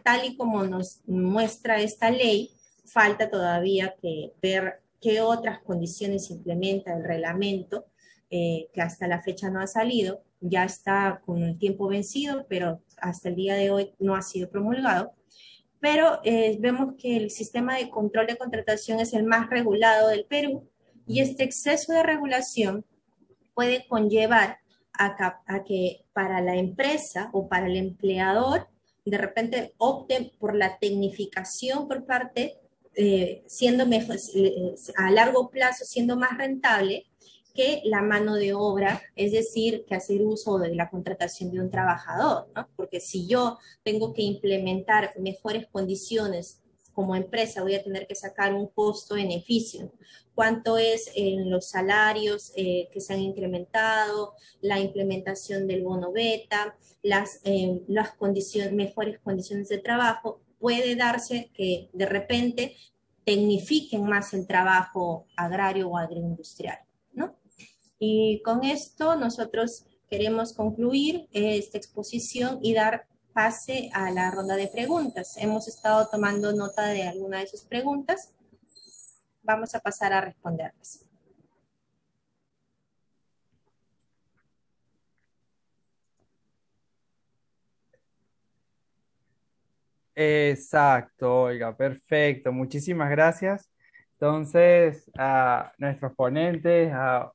tal y como nos muestra esta ley, falta todavía que ver qué otras condiciones implementa el reglamento, que hasta la fecha no ha salido, ya está con el tiempo vencido, pero hasta el día de hoy no ha sido promulgado. Pero vemos que el sistema de control de contratación es el más regulado del Perú y este exceso de regulación puede conllevar a que para la empresa o para el empleador de repente opte por la tecnificación por parte siendo mejor, a largo plazo siendo más rentable que la mano de obra, es decir, que hacer uso de la contratación de un trabajador, ¿no? Porque si yo tengo que implementar mejores condiciones como empresa, voy a tener que sacar un costo-beneficio. ¿Cuánto es en los salarios que se han incrementado, la implementación del bono beta, las mejores condiciones de trabajo? Puede darse que de repente tecnifiquen más el trabajo agrario o agroindustrial, ¿no? Y con esto nosotros queremos concluir esta exposición y dar pase a la ronda de preguntas. Hemos estado tomando nota de alguna de sus preguntas. Vamos a pasar a responderlas. Exacto, oiga, perfecto. Muchísimas gracias. Entonces, a nuestros ponentes, a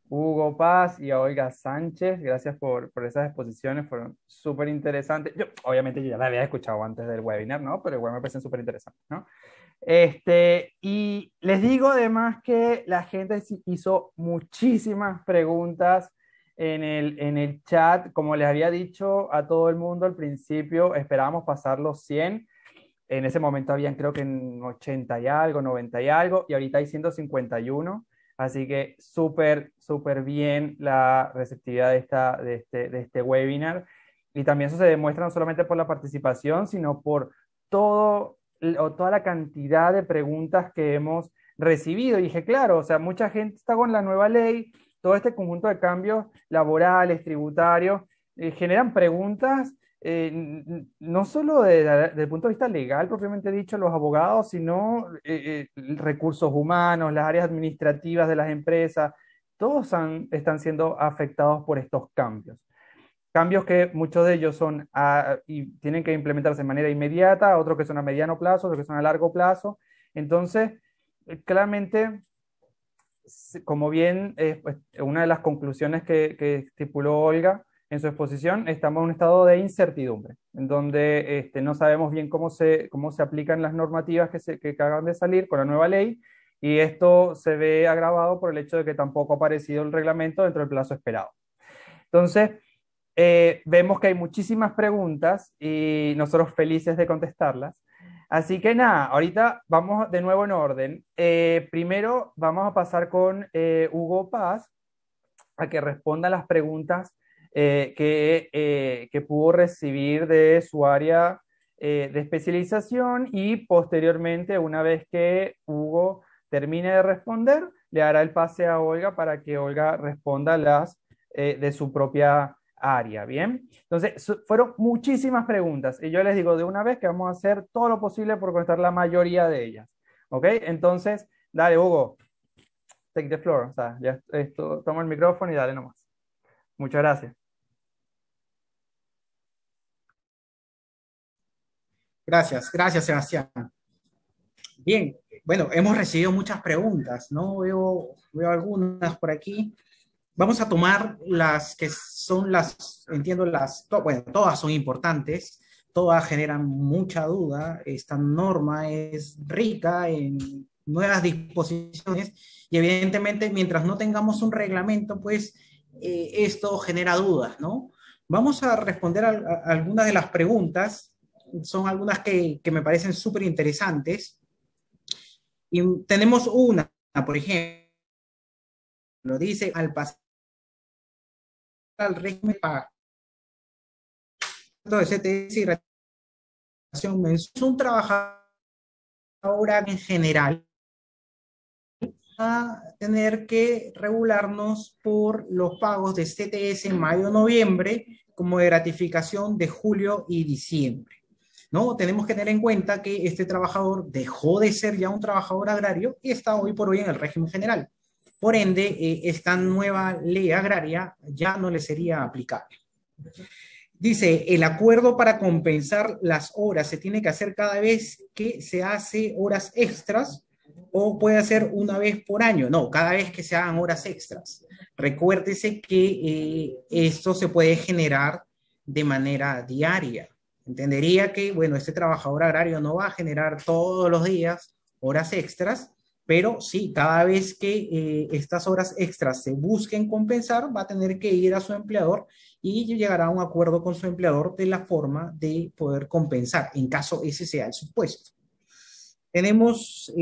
Hugo Paz y a Olga Sánchez, gracias por esas exposiciones, fueron súper interesantes. Obviamente, yo ya la había escuchado antes del webinar, ¿no? Pero igual me parecen súper interesantes, ¿no? Y les digo además que la gente hizo muchísimas preguntas en el chat. Como les había dicho a todo el mundo al principio, esperábamos pasar los 100. En ese momento habían creo que en 80 y algo, 90 y algo, y ahorita hay 151. Así que súper, súper bien la receptividad de este webinar. Y también eso se demuestra no solamente por la participación, sino por toda la cantidad de preguntas que hemos recibido. Y dije, claro, o sea, mucha gente está con la nueva ley, todo este conjunto de cambios laborales, tributarios, generan preguntas no solo desde el punto de vista legal, propiamente dicho, los abogados, sino recursos humanos, las áreas administrativas de las empresas, todos están siendo afectados por estos cambios. Cambios que muchos de ellos son y tienen que implementarse de manera inmediata, otros que son a mediano plazo, otros que son a largo plazo. Entonces, claramente, como bien pues, una de las conclusiones que estipuló Olga en su exposición, estamos en un estado de incertidumbre, en donde no sabemos bien cómo se aplican las normativas que acaban de salir con la nueva ley, y esto se ve agravado por el hecho de que tampoco ha aparecido el reglamento dentro del plazo esperado. Entonces, vemos que hay muchísimas preguntas y nosotros felices de contestarlas. Así que nada, ahorita vamos de nuevo en orden. Primero vamos a pasar con Hugo Paz a que responda las preguntas que pudo recibir de su área de especialización, y posteriormente, una vez que Hugo termine de responder, le dará el pase a Olga para que Olga responda las de su propia área, ¿bien? Entonces, fueron muchísimas preguntas y yo les digo de una vez que vamos a hacer todo lo posible por contestar la mayoría de ellas, ¿ok? Entonces, dale, Hugo, take the floor, o sea, ya toma el micrófono y dale nomás. Muchas gracias. Gracias, Sebastián. Bien, bueno, hemos recibido muchas preguntas, ¿no? Veo algunas por aquí. Vamos a tomar las que son entiendo bueno, todas son importantes, todas generan mucha duda. Esta norma es rica en nuevas disposiciones y evidentemente mientras no tengamos un reglamento, pues esto genera dudas, ¿no? Vamos a responder a algunas de las preguntas, son algunas que me parecen súper interesantes. Y tenemos una, por ejemplo, lo dice al pasar al régimen pago de CTS y retención mensual, un trabajador en general a tener que regularnos por los pagos de CTS en mayo-noviembre como de gratificación de julio y diciembre. ¿No? Tenemos que tener en cuenta que este trabajador dejó de ser ya un trabajador agrario y está hoy por hoy en el régimen general. Por ende, esta nueva ley agraria ya no le sería aplicable. Dice, el acuerdo para compensar las horas se tiene que hacer cada vez que se hace horas extras o puede hacer una vez por año. No, cada vez que se hagan horas extras. Recuérdese que esto se puede generar de manera diaria. Entendería que, bueno, este trabajador agrario no va a generar todos los días horas extras, pero sí, cada vez que estas horas extras se busquen compensar, va a tener que ir a su empleador y llegará a un acuerdo con su empleador de la forma de poder compensar, en caso ese sea el supuesto. Tenemos,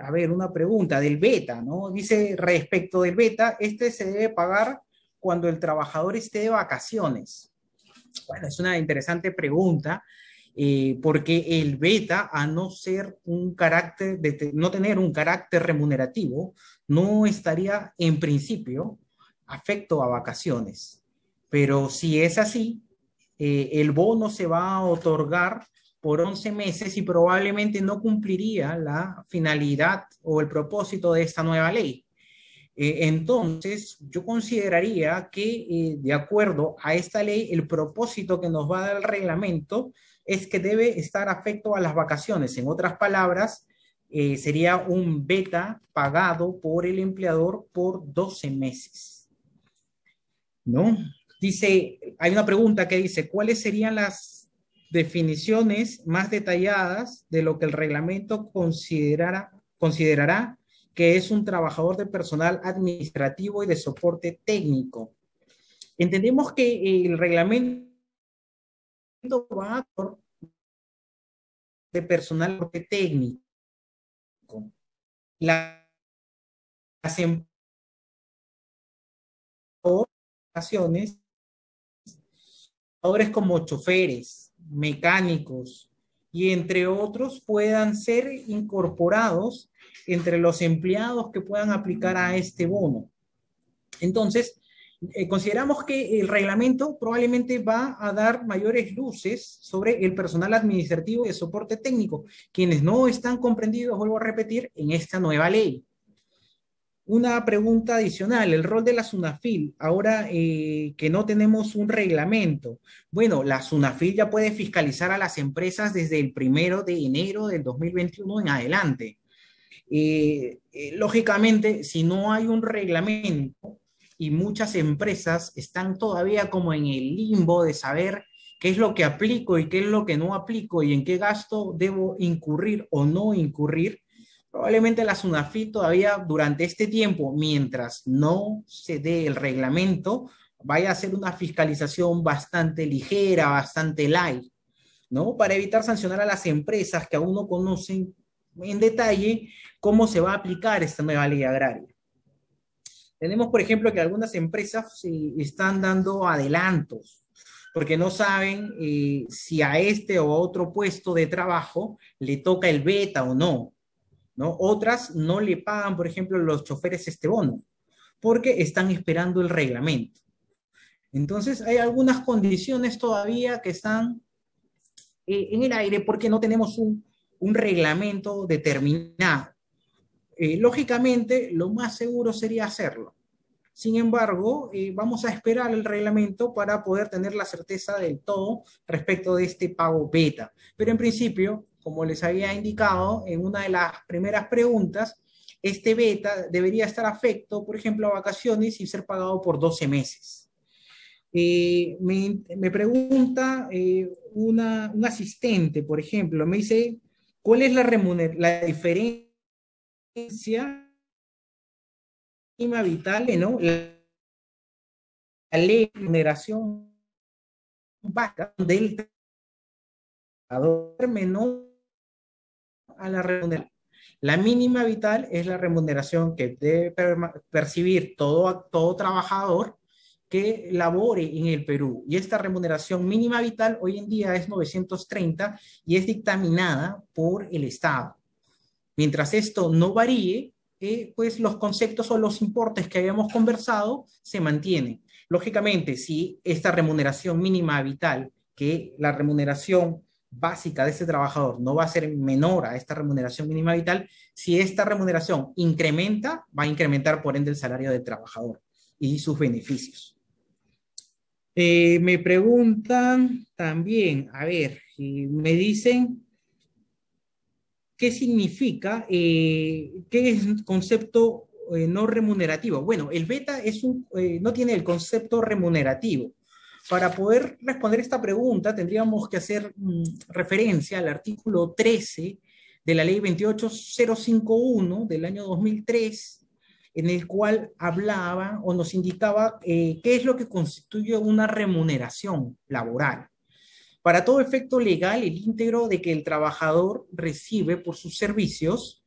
a ver, una pregunta del beta, ¿no? Dice, respecto del beta, este se debe pagar cuando el trabajador esté de vacaciones. Bueno, es una interesante pregunta, porque el beta, a no ser un carácter, no tener un carácter remunerativo, no estaría en principio afecto a vacaciones. pero si es así, el bono se va a otorgar por 11 meses y probablemente no cumpliría la finalidad o el propósito de esta nueva ley. Entonces, yo consideraría que, de acuerdo a esta ley, el propósito que nos va a dar el reglamento es que debe estar afecto a las vacaciones. En otras palabras, sería un beta pagado por el empleador por 12 meses, ¿no? Dice, hay una pregunta que dice, ¿cuáles serían las definiciones más detalladas de lo que el reglamento considerará que es un trabajador de personal administrativo y de soporte técnico? Entendemos que el reglamento va a de personal técnico. Las empresas trabajadores como choferes, mecánicos y entre otros puedan ser incorporados entre los empleados que puedan aplicar a este bono. Entonces, consideramos que el reglamento probablemente va a dar mayores luces sobre el personal administrativo y de soporte técnico, quienes no están comprendidos, vuelvo a repetir, en esta nueva ley. Una pregunta adicional, el rol de la SUNAFIL, ahora que no tenemos un reglamento. Bueno, la SUNAFIL ya puede fiscalizar a las empresas desde el 1 de enero del 2021 en adelante. Lógicamente, si no hay un reglamento y muchas empresas están todavía como en el limbo de saber qué es lo que aplico y qué es lo que no aplico y en qué gasto debo incurrir o no incurrir, probablemente la SUNAFIL todavía durante este tiempo, mientras no se dé el reglamento, vaya a hacer una fiscalización bastante ligera, bastante light, ¿no? Para evitar sancionar a las empresas que aún no conocen en detalle cómo se va a aplicar esta nueva ley agraria. Tenemos, por ejemplo, que algunas empresas están dando adelantos porque no saben si a este o a otro puesto de trabajo le toca el beta o no, ¿no? Otras no le pagan, por ejemplo, los choferes este bono, porque están esperando el reglamento. Entonces, hay algunas condiciones todavía que están en el aire porque no tenemos un reglamento determinado. Lógicamente, lo más seguro sería hacerlo. Sin embargo, vamos a esperar el reglamento para poder tener la certeza del todo respecto de este pago beta. Pero en principio, como les había indicado en una de las primeras preguntas, este beta debería estar afecto, por ejemplo, a vacaciones y ser pagado por 12 meses. Me pregunta un asistente, por ejemplo, me dice, ¿cuál es la diferencia vital, ¿no? La ley de remuneración básica del trabajador menor a la remuneración. La mínima vital es la remuneración que debe percibir todo trabajador que labore en el Perú. Y esta remuneración mínima vital hoy en día es 930 y es dictaminada por el Estado. Mientras esto no varíe, pues los conceptos o los importes que habíamos conversado se mantienen. Lógicamente, si esta remuneración mínima vital, que la remuneración básica de ese trabajador no va a ser menor a esta remuneración mínima vital, si esta remuneración incrementa, va a incrementar por ende el salario del trabajador y sus beneficios. Me preguntan también, a ver, me dicen, ¿qué significa? ¿Qué es un concepto no remunerativo? Bueno, el beta no tiene el concepto remunerativo. Para poder responder esta pregunta tendríamos que hacer referencia al artículo 13 de la ley 28051 del año 2003, en el cual hablaba o nos indicaba qué es lo que constituye una remuneración laboral. Para todo efecto legal, el íntegro de que el trabajador recibe por sus servicios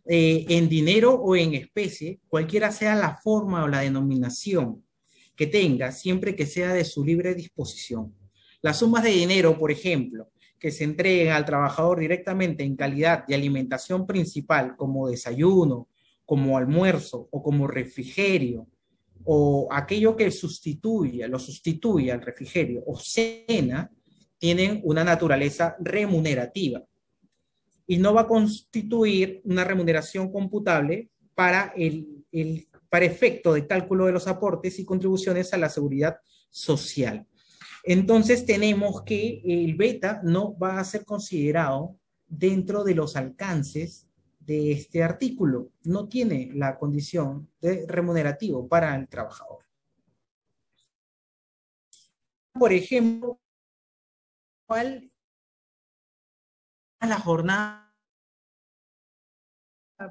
en dinero o en especie, cualquiera sea la forma o la denominación que tenga, siempre que sea de su libre disposición. Las sumas de dinero, por ejemplo, que se entreguen al trabajador directamente en calidad de alimentación principal, como desayuno, como almuerzo o como refrigerio, o aquello que lo sustituye al refrigerio o cena, tienen una naturaleza remunerativa y no va a constituir una remuneración computable para para efecto de cálculo de los aportes y contribuciones a la seguridad social. Entonces tenemos que el beta no va a ser considerado dentro de los alcances de este artículo. No tiene la condición de remunerativo para el trabajador. Por ejemplo, ¿cuál es la jornada?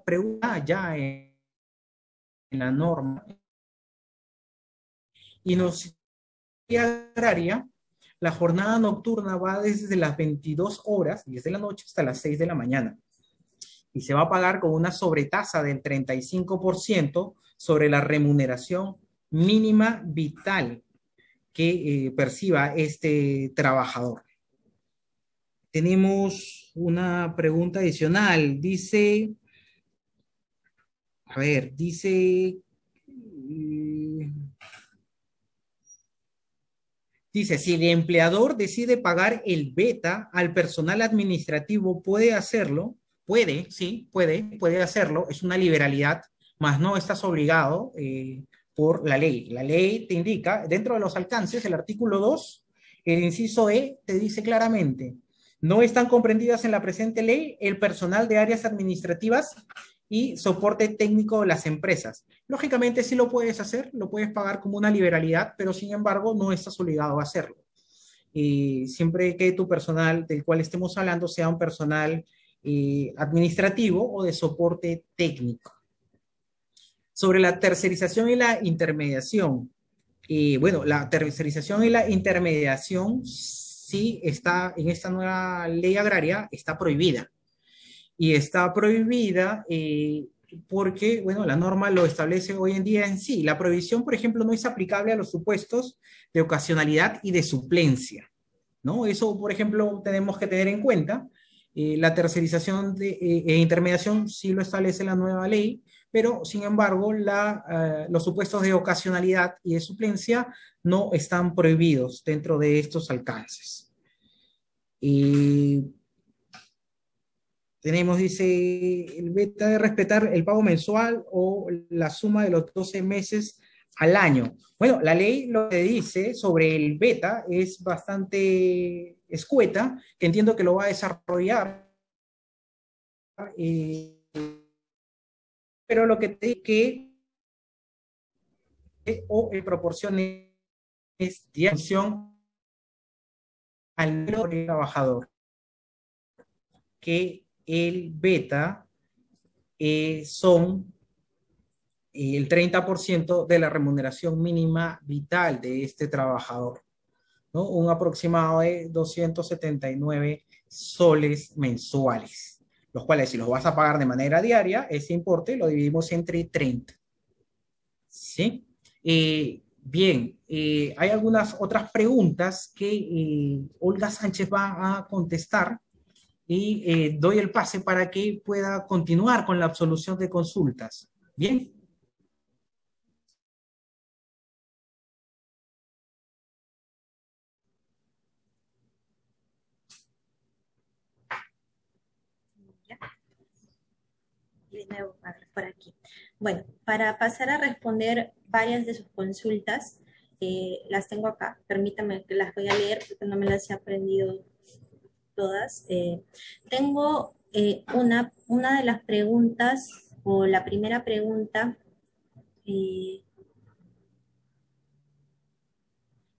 Pregunta ya en la norma. Y nos agraria, la jornada nocturna va desde las 22 horas, 10 de la noche, hasta las 6 de la mañana. Y se va a pagar con una sobretasa del 35% sobre la remuneración mínima vital que perciba este trabajador. Tenemos una pregunta adicional. Dice, a ver, dice... Dice, si el empleador decide pagar el beta al personal administrativo, puede hacerlo, puede hacerlo, es una liberalidad, mas no estás obligado por la ley. La ley te indica, dentro de los alcances, el artículo 2, el inciso E, te dice claramente, no están comprendidas en la presente ley el personal de áreas administrativas y soporte técnico de las empresas. Lógicamente sí lo puedes hacer, lo puedes pagar como una liberalidad, pero sin embargo no estás obligado a hacerlo. Y siempre que tu personal del cual estemos hablando sea un personal administrativo o de soporte técnico. Sobre la tercerización y la intermediación. Bueno, la tercerización y la intermediación sí está en esta nueva ley agraria, está prohibida. Y está prohibida porque, bueno, la norma lo establece hoy en día en sí. La prohibición, por ejemplo, no es aplicable a los supuestos de ocasionalidad y de suplencia, ¿no? Eso, por ejemplo, tenemos que tener en cuenta. La tercerización e intermediación sí lo establece la nueva ley, pero, sin embargo, los supuestos de ocasionalidad y de suplencia no están prohibidos dentro de estos alcances. Tenemos, dice, el beta de respetar el pago mensual o la suma de los 12 meses al año. Bueno, la ley lo que dice sobre el beta es bastante escueta, que entiendo que lo va a desarrollar, pero lo que te dice que o en proporción es dimensión al número de trabajador, que el beta son el 30% de la remuneración mínima vital de este trabajador, ¿no? Un aproximado de 279 soles mensuales, los cuales si los vas a pagar de manera diaria, ese importe lo dividimos entre 30. ¿Sí? Bien, hay algunas otras preguntas que Olga Sánchez va a contestar y doy el pase para que pueda continuar con la absolución de consultas. Bien. De nuevo, a ver, por aquí. Bueno, para pasar a responder varias de sus consultas, las tengo acá. Permítame que las voy a leer porque no me las he aprendido todas. Tengo una de las preguntas, o la primera pregunta,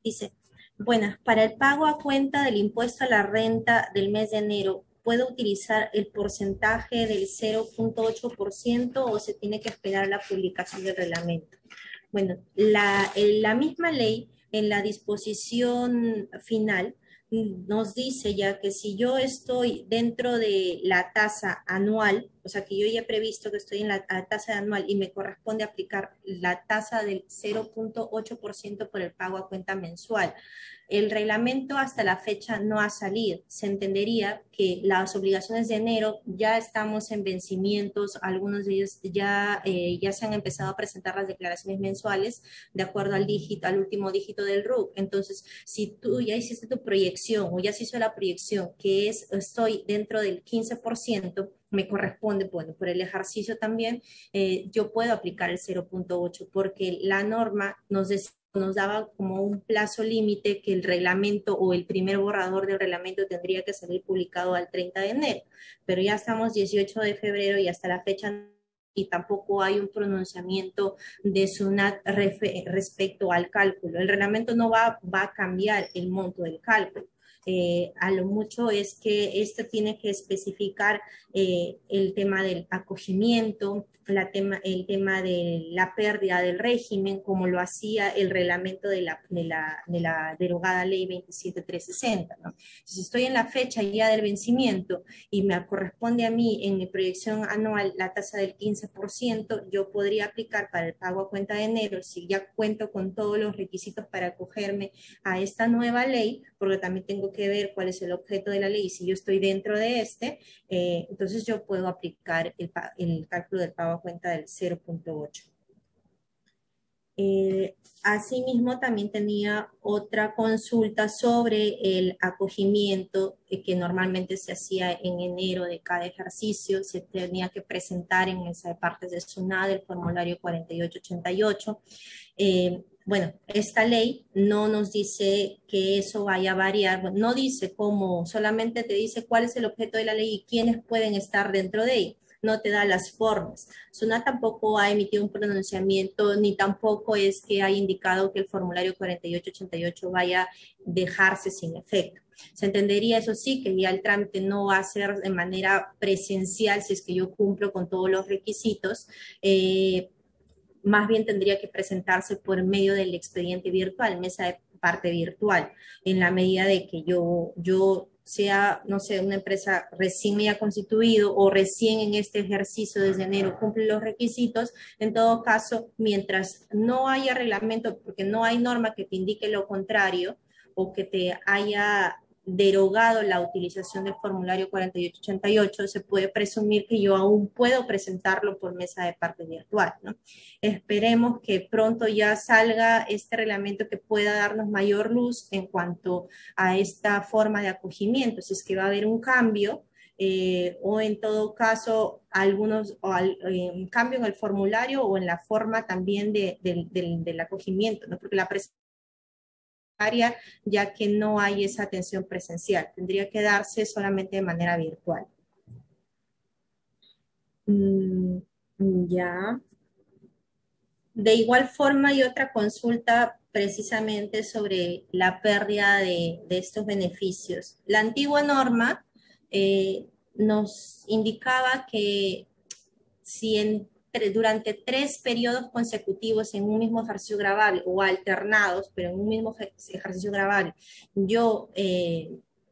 dice, buenas, para el pago a cuenta del impuesto a la renta del mes de enero, ¿puedo utilizar el porcentaje del 0.8% o se tiene que esperar la publicación del reglamento? Bueno, la misma ley en la disposición final nos dice ya que si yo estoy dentro de la tasa anual o sea, que yo ya he previsto que estoy en la tasa anual y me corresponde aplicar la tasa del 0,8% por el pago a cuenta mensual. El reglamento hasta la fecha no ha salido. Se entendería que las obligaciones de enero ya estamos en vencimientos, algunos de ellos ya se han empezado a presentar las declaraciones mensuales de acuerdo al dígito, al último dígito del RUC. Entonces, si tú ya hiciste tu proyección o ya se hizo la proyección que estoy dentro del 15%, me corresponde, bueno, por el ejercicio también, yo puedo aplicar el 0,8 porque la norma nos daba como un plazo límite que el reglamento o el primer borrador del reglamento tendría que salir publicado al 30 de enero, pero ya estamos 18 de febrero y hasta la fecha y tampoco hay un pronunciamiento de SUNAT respecto al cálculo. El reglamento no va a cambiar el monto del cálculo. A lo mucho es que este tiene que especificar el tema del acogimiento, el tema de la pérdida del régimen, como lo hacía el reglamento de la derogada ley 27360, ¿no? Si estoy en la fecha ya del vencimiento y me corresponde a mí en mi proyección anual la tasa del 15%, yo podría aplicar para el pago a cuenta de enero, si ya cuento con todos los requisitos para acogerme a esta nueva ley, porque también tengo que ver cuál es el objeto de la ley y si yo estoy dentro de entonces yo puedo aplicar el cálculo del pago a cuenta del 0,8. Asimismo, también tenía otra consulta sobre el acogimiento que normalmente se hacía en enero de cada ejercicio. Se tenía que presentar en esa parte de SUNAT el formulario 4888. Bueno, esta ley no nos dice que eso vaya a variar, no dice cómo, solamente te dice cuál es el objeto de la ley y quiénes pueden estar dentro de ella. No te da las formas. SUNAT tampoco ha emitido un pronunciamiento, ni tampoco es que haya indicado que el formulario 4888 vaya a dejarse sin efecto. Se entendería, eso sí, que ya el trámite no va a ser de manera presencial si es que yo cumplo con todos los requisitos. Más bien tendría que presentarse por medio del expediente virtual, mesa de parte virtual, en la medida de que yo sea, no sé, una empresa recién me haya constituido o recién en este ejercicio desde enero cumple los requisitos. En todo caso, mientras no haya reglamento, porque no hay norma que te indique lo contrario o que te haya derogado la utilización del formulario 4888, se puede presumir que yo aún puedo presentarlo por mesa de parte virtual, ¿no? Esperemos que pronto ya salga este reglamento que pueda darnos mayor luz en cuanto a esta forma de acogimiento, si es que va a haber un cambio o en todo caso un cambio en el formulario o en la forma también del acogimiento, ¿no? Porque la ya que no hay esa atención presencial, tendría que darse solamente de manera virtual. Ya. De igual forma hay otra consulta precisamente sobre la pérdida de estos beneficios. La antigua norma nos indicaba que si durante 3 periodos consecutivos en un mismo ejercicio grabable o alternados, pero en un mismo ejercicio grabable, yo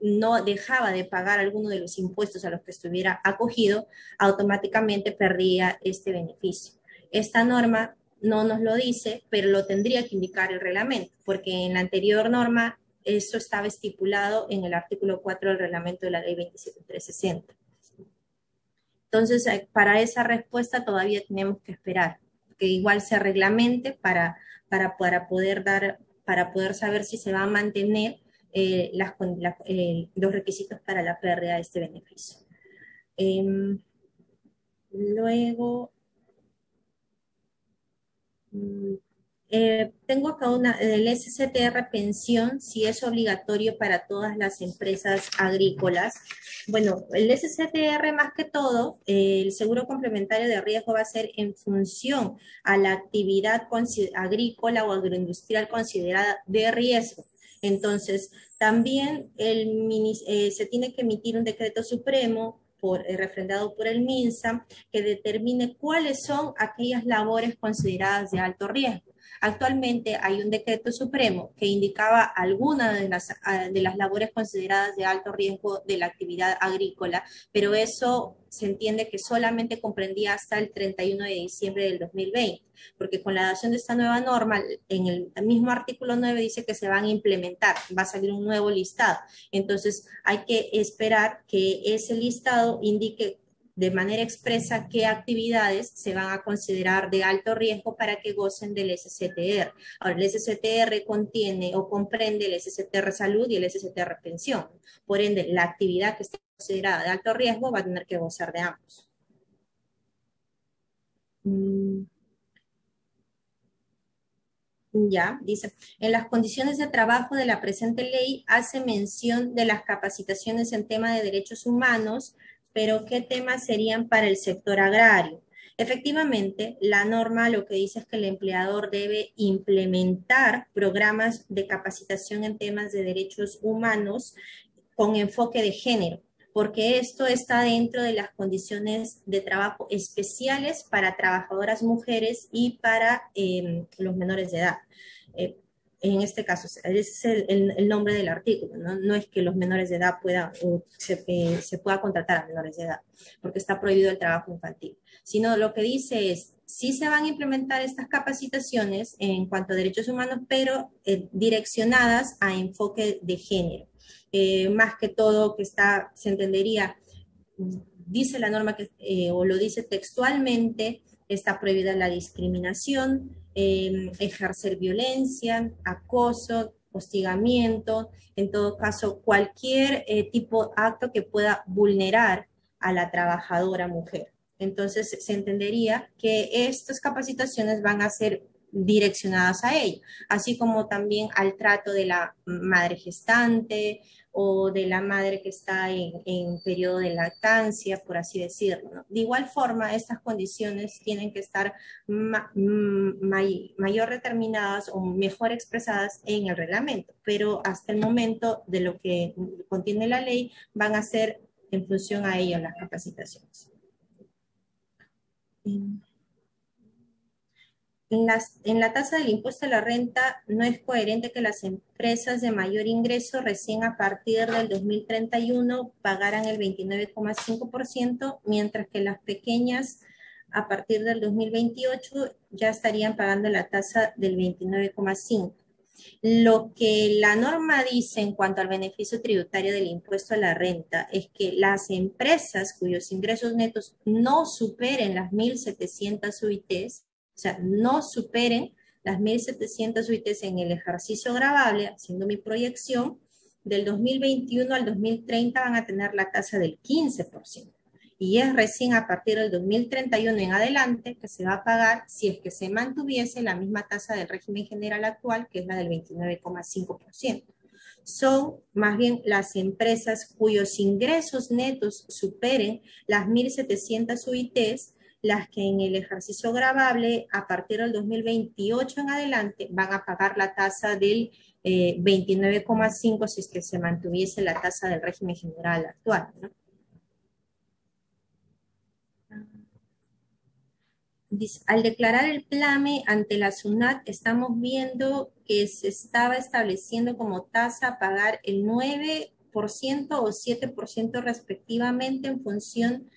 no dejaba de pagar alguno de los impuestos a los que estuviera acogido, automáticamente perdía este beneficio. Esta norma no nos lo dice, pero lo tendría que indicar el reglamento, porque en la anterior norma eso estaba estipulado en el artículo 4 del reglamento de la ley 27360. Entonces, para esa respuesta todavía tenemos que esperar, que igual se reglamente para poder saber si se va a mantener los requisitos para la pérdida de este beneficio. Luego, tengo acá del SCTR pensión, si es obligatorio para todas las empresas agrícolas. Bueno, el SCTR más que todo, el seguro complementario de riesgo va a ser en función a la actividad agrícola o agroindustrial considerada de riesgo. Entonces, también se tiene que emitir un decreto supremo refrendado por el MINSA que determine cuáles son aquellas labores consideradas de alto riesgo. Actualmente hay un decreto supremo que indicaba algunas de las labores consideradas de alto riesgo de la actividad agrícola, pero eso se entiende que solamente comprendía hasta el 31 de diciembre del 2020, porque con la adopción de esta nueva norma, en el mismo artículo 9 dice que se van a implementar, va a salir un nuevo listado. Entonces hay que esperar que ese listado indique de manera expresa qué actividades se van a considerar de alto riesgo para que gocen del SCTR. Ahora, el SCTR contiene o comprende el SCTR Salud y el SCTR Pensión. Por ende, la actividad que esté considerada de alto riesgo va a tener que gozar de ambos. Ya, dice, en las condiciones de trabajo de la presente ley hace mención de las capacitaciones en tema de derechos humanos, pero ¿qué temas serían para el sector agrario? Efectivamente, la norma lo que dice es que el empleador debe implementar programas de capacitación en temas de derechos humanos con enfoque de género, porque esto está dentro de las condiciones de trabajo especiales para trabajadoras mujeres y para los menores de edad. En este caso, ese es el nombre del artículo, ¿no? No es que los menores de edad puedan, se pueda contratar a menores de edad, porque está prohibido el trabajo infantil, sino lo que dice es, sí se van a implementar estas capacitaciones en cuanto a derechos humanos, pero direccionadas a enfoque de género. Más que todo que está, se entendería, dice la norma que, o lo dice textualmente, está prohibida la discriminación, ejercer violencia, acoso, hostigamiento, en todo caso cualquier tipo de acto que pueda vulnerar a la trabajadora mujer. Entonces se entendería que estas capacitaciones van a ser direccionadas a ello, así como también al trato de la madre gestante o de la madre que está en periodo de lactancia, por así decirlo, ¿no? De igual forma, estas condiciones tienen que estar mayor determinadas o mejor expresadas en el reglamento, pero hasta el momento de lo que contiene la ley van a ser en función a ello las capacitaciones. En la tasa del impuesto a la renta no es coherente que las empresas de mayor ingreso recién a partir del 2031 pagaran el 29,5%, mientras que las pequeñas a partir del 2028 ya estarían pagando la tasa del 29,5%. Lo que la norma dice en cuanto al beneficio tributario del impuesto a la renta es que las empresas cuyos ingresos netos no superen las 1.700 UITs, o sea, no superen las 1.700 UITs en el ejercicio gravable, haciendo mi proyección, del 2021 al 2030 van a tener la tasa del 15%. Y es recién a partir del 2031 en adelante que se va a pagar si es que se mantuviese la misma tasa del régimen general actual, que es la del 29,5%. Son más bien las empresas cuyos ingresos netos superen las 1.700 UITs las que en el ejercicio gravable a partir del 2028 en adelante van a pagar la tasa del 29,5% si es que se mantuviese la tasa del régimen general actual, ¿no? Al declarar el PLAME ante la SUNAT, estamos viendo que se estaba estableciendo como tasa a pagar el 9% o 7% respectivamente en función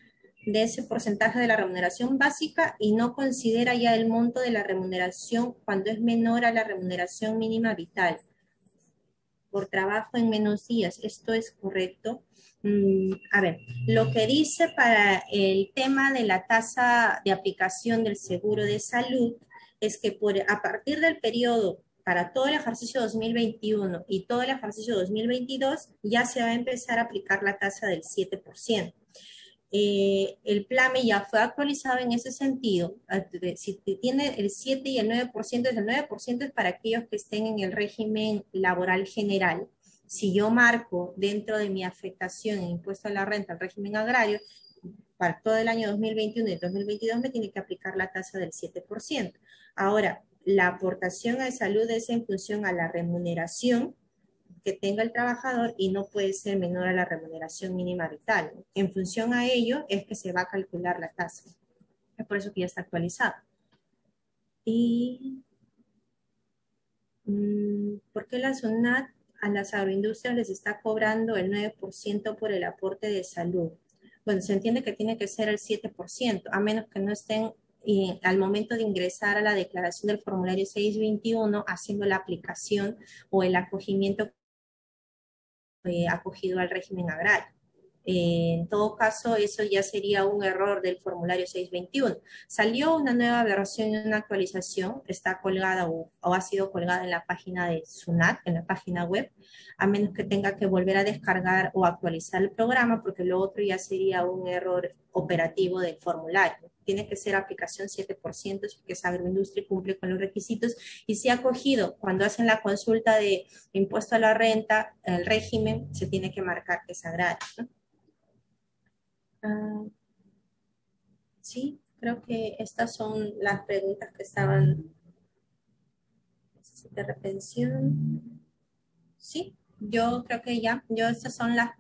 de ese porcentaje de la remuneración básica y no considera ya el monto de la remuneración cuando es menor a la remuneración mínima vital por trabajo en menos días. ¿Esto es correcto? A ver, lo que dice para el tema de la tasa de aplicación del seguro de salud es que a partir del periodo para todo el ejercicio 2021 y todo el ejercicio 2022 ya se va a empezar a aplicar la tasa del 7%. El PLAME ya fue actualizado en ese sentido. Si tiene el 7 y el 9%, el 9% es para aquellos que estén en el régimen laboral general. Si yo marco dentro de mi afectación en impuesto a la renta al régimen agrario, para todo el año 2021 y 2022 me tiene que aplicar la tasa del 7%. Ahora, la aportación a salud es en función a la remuneración que tenga el trabajador y no puede ser menor a la remuneración mínima vital. En función a ello es que se va a calcular la tasa. Es por eso que ya está actualizado. Y ¿Por qué la SUNAT a las agroindustrias les está cobrando el 9% por el aporte de salud? Bueno, se entiende que tiene que ser el 7%, a menos que no estén al momento de ingresar a la declaración del formulario 621 haciendo la aplicación o el acogimiento acogido al régimen agrario. En todo caso, eso ya sería un error del formulario 621. Salió una nueva versión y una actualización, está colgada o ha sido colgada en la página de SUNAT, en la página web, a menos que tenga que volver a descargar o actualizar el programa, porque lo otro ya sería un error operativo del formulario. Tiene que ser aplicación 7%, si que esa agroindustria cumple con los requisitos y si ha acogido cuando hacen la consulta de impuesto a la renta, el régimen, se tiene que marcar que es agrario, ¿no? Ah, sí, creo que estas son las preguntas que estaban. ¿Necesita retención? Sí, yo creo que ya. Estas son las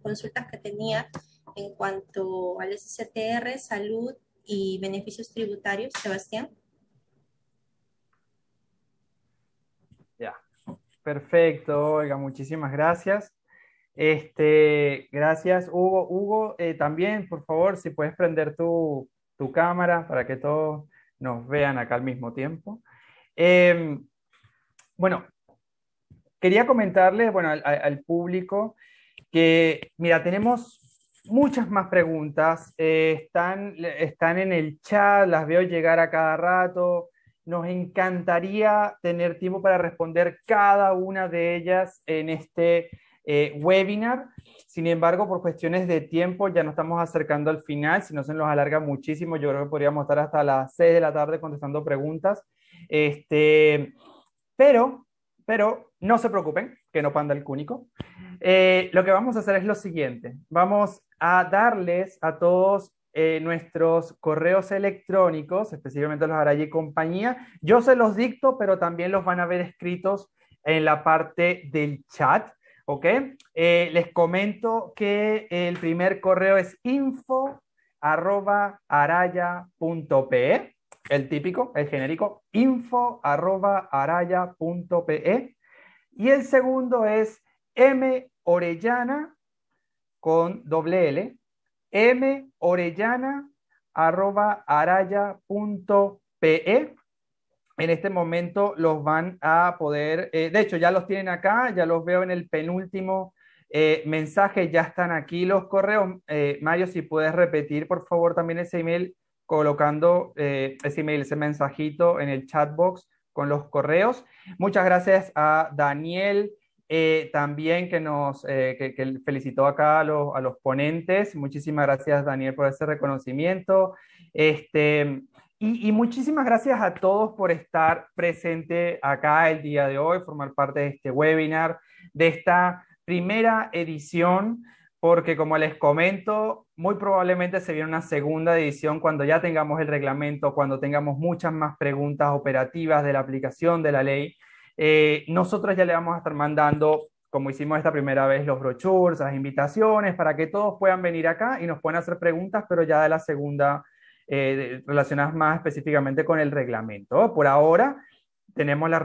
consultas que tenía en cuanto al SCTR, salud y beneficios tributarios. Sebastián. Ya, perfecto, Olga, muchísimas gracias. Gracias, Hugo. Hugo, también, por favor, si puedes prender tu cámara para que todos nos vean acá al mismo tiempo. Bueno, quería comentarles, bueno, al público que, mira, tenemos muchas más preguntas, están en el chat, las veo llegar a cada rato. Nos encantaría tener tiempo para responder cada una de ellas en este webinar. Sin embargo, por cuestiones de tiempo, ya nos estamos acercando al final. Si no se nos alarga muchísimo, yo creo que podríamos estar hasta las 6 de la tarde contestando preguntas. Este, pero no se preocupen, que no panda el cúnico. Lo que vamos a hacer es lo siguiente. Vamos a darles a todos nuestros correos electrónicos, específicamente los Araya y compañía. Yo se los dicto, pero también los van a ver escritos en la parte del chat. ¿Ok? Les comento que el primer correo es info@araya.pe, el típico, el genérico, info@araya.pe. Y el segundo es morellana con doble L, morellana@araya.pe. En este momento los van a poder, de hecho ya los tienen acá, ya los veo en el penúltimo mensaje, ya están aquí los correos. Mario, si puedes repetir por favor también ese email, colocando ese email, ese mensajito en el chat box con los correos. Muchas gracias a Daniel también que felicitó acá a los ponentes. Muchísimas gracias Daniel por ese reconocimiento. Y muchísimas gracias a todos por estar presente acá el día de hoy, formar parte de este webinar, de esta primera edición, porque como les comento, muy probablemente se viene una segunda edición cuando ya tengamos el reglamento, cuando tengamos muchas más preguntas operativas de la aplicación de la ley. Nosotros ya le vamos a estar mandando, como hicimos esta primera vez, los brochures, las invitaciones, para que todos puedan venir acá y nos puedan hacer preguntas, pero ya de la segunda relacionadas más específicamente con el reglamento. Por ahora tenemos las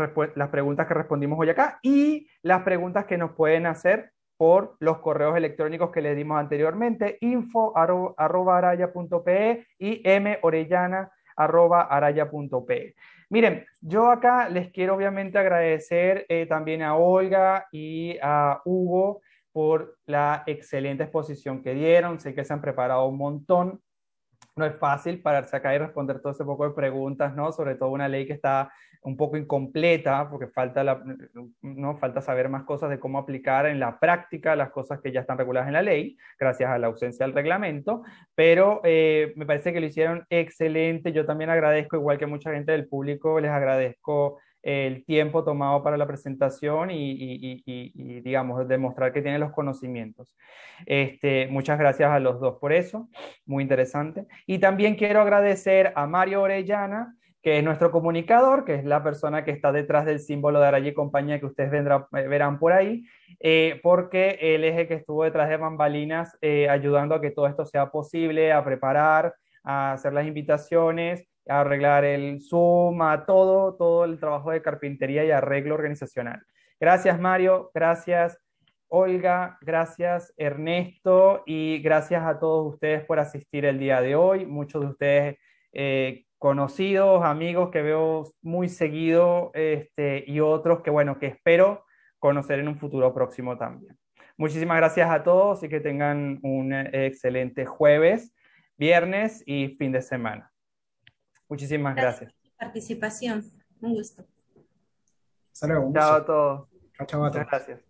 preguntas que respondimos hoy acá y las preguntas que nos pueden hacer por los correos electrónicos que les dimos anteriormente, info@araya.pe y morellana@araya.pe. Miren, yo acá les quiero obviamente agradecer también a Olga y a Hugo por la excelente exposición que dieron. Sé que se han preparado un montón. No es fácil pararse acá y responder todo ese poco de preguntas, ¿no? Sobre todo una ley que está un poco incompleta, porque ¿no? Falta saber más cosas de cómo aplicar en la práctica las cosas que ya están reguladas en la ley, gracias a la ausencia del reglamento, pero me parece que lo hicieron excelente. Yo también agradezco, igual que mucha gente del público, les agradezco el tiempo tomado para la presentación y digamos, demostrar que tienen los conocimientos. Muchas gracias a los dos por eso, muy interesante. Y también quiero agradecer a Mario Orellana, que es nuestro comunicador, que es la persona que está detrás del símbolo de Araya y compañía que ustedes verán por ahí, porque él es el que estuvo detrás de bambalinas ayudando a que todo esto sea posible, a preparar, a hacer las invitaciones, a arreglar el Zoom, a todo el trabajo de carpintería y arreglo organizacional. Gracias, Mario, gracias, Olga, gracias, Ernesto, y gracias a todos ustedes por asistir el día de hoy. Muchos de ustedes conocidos, amigos que veo muy seguido, y otros que, bueno, que espero conocer en un futuro próximo también. Muchísimas gracias a todos y que tengan un excelente jueves, viernes y fin de semana. Muchísimas Gracias gracias. por tu participación. Un gusto. Hasta luego, un Chao gusto. a todos. Chao, chao a Muchas todos. gracias.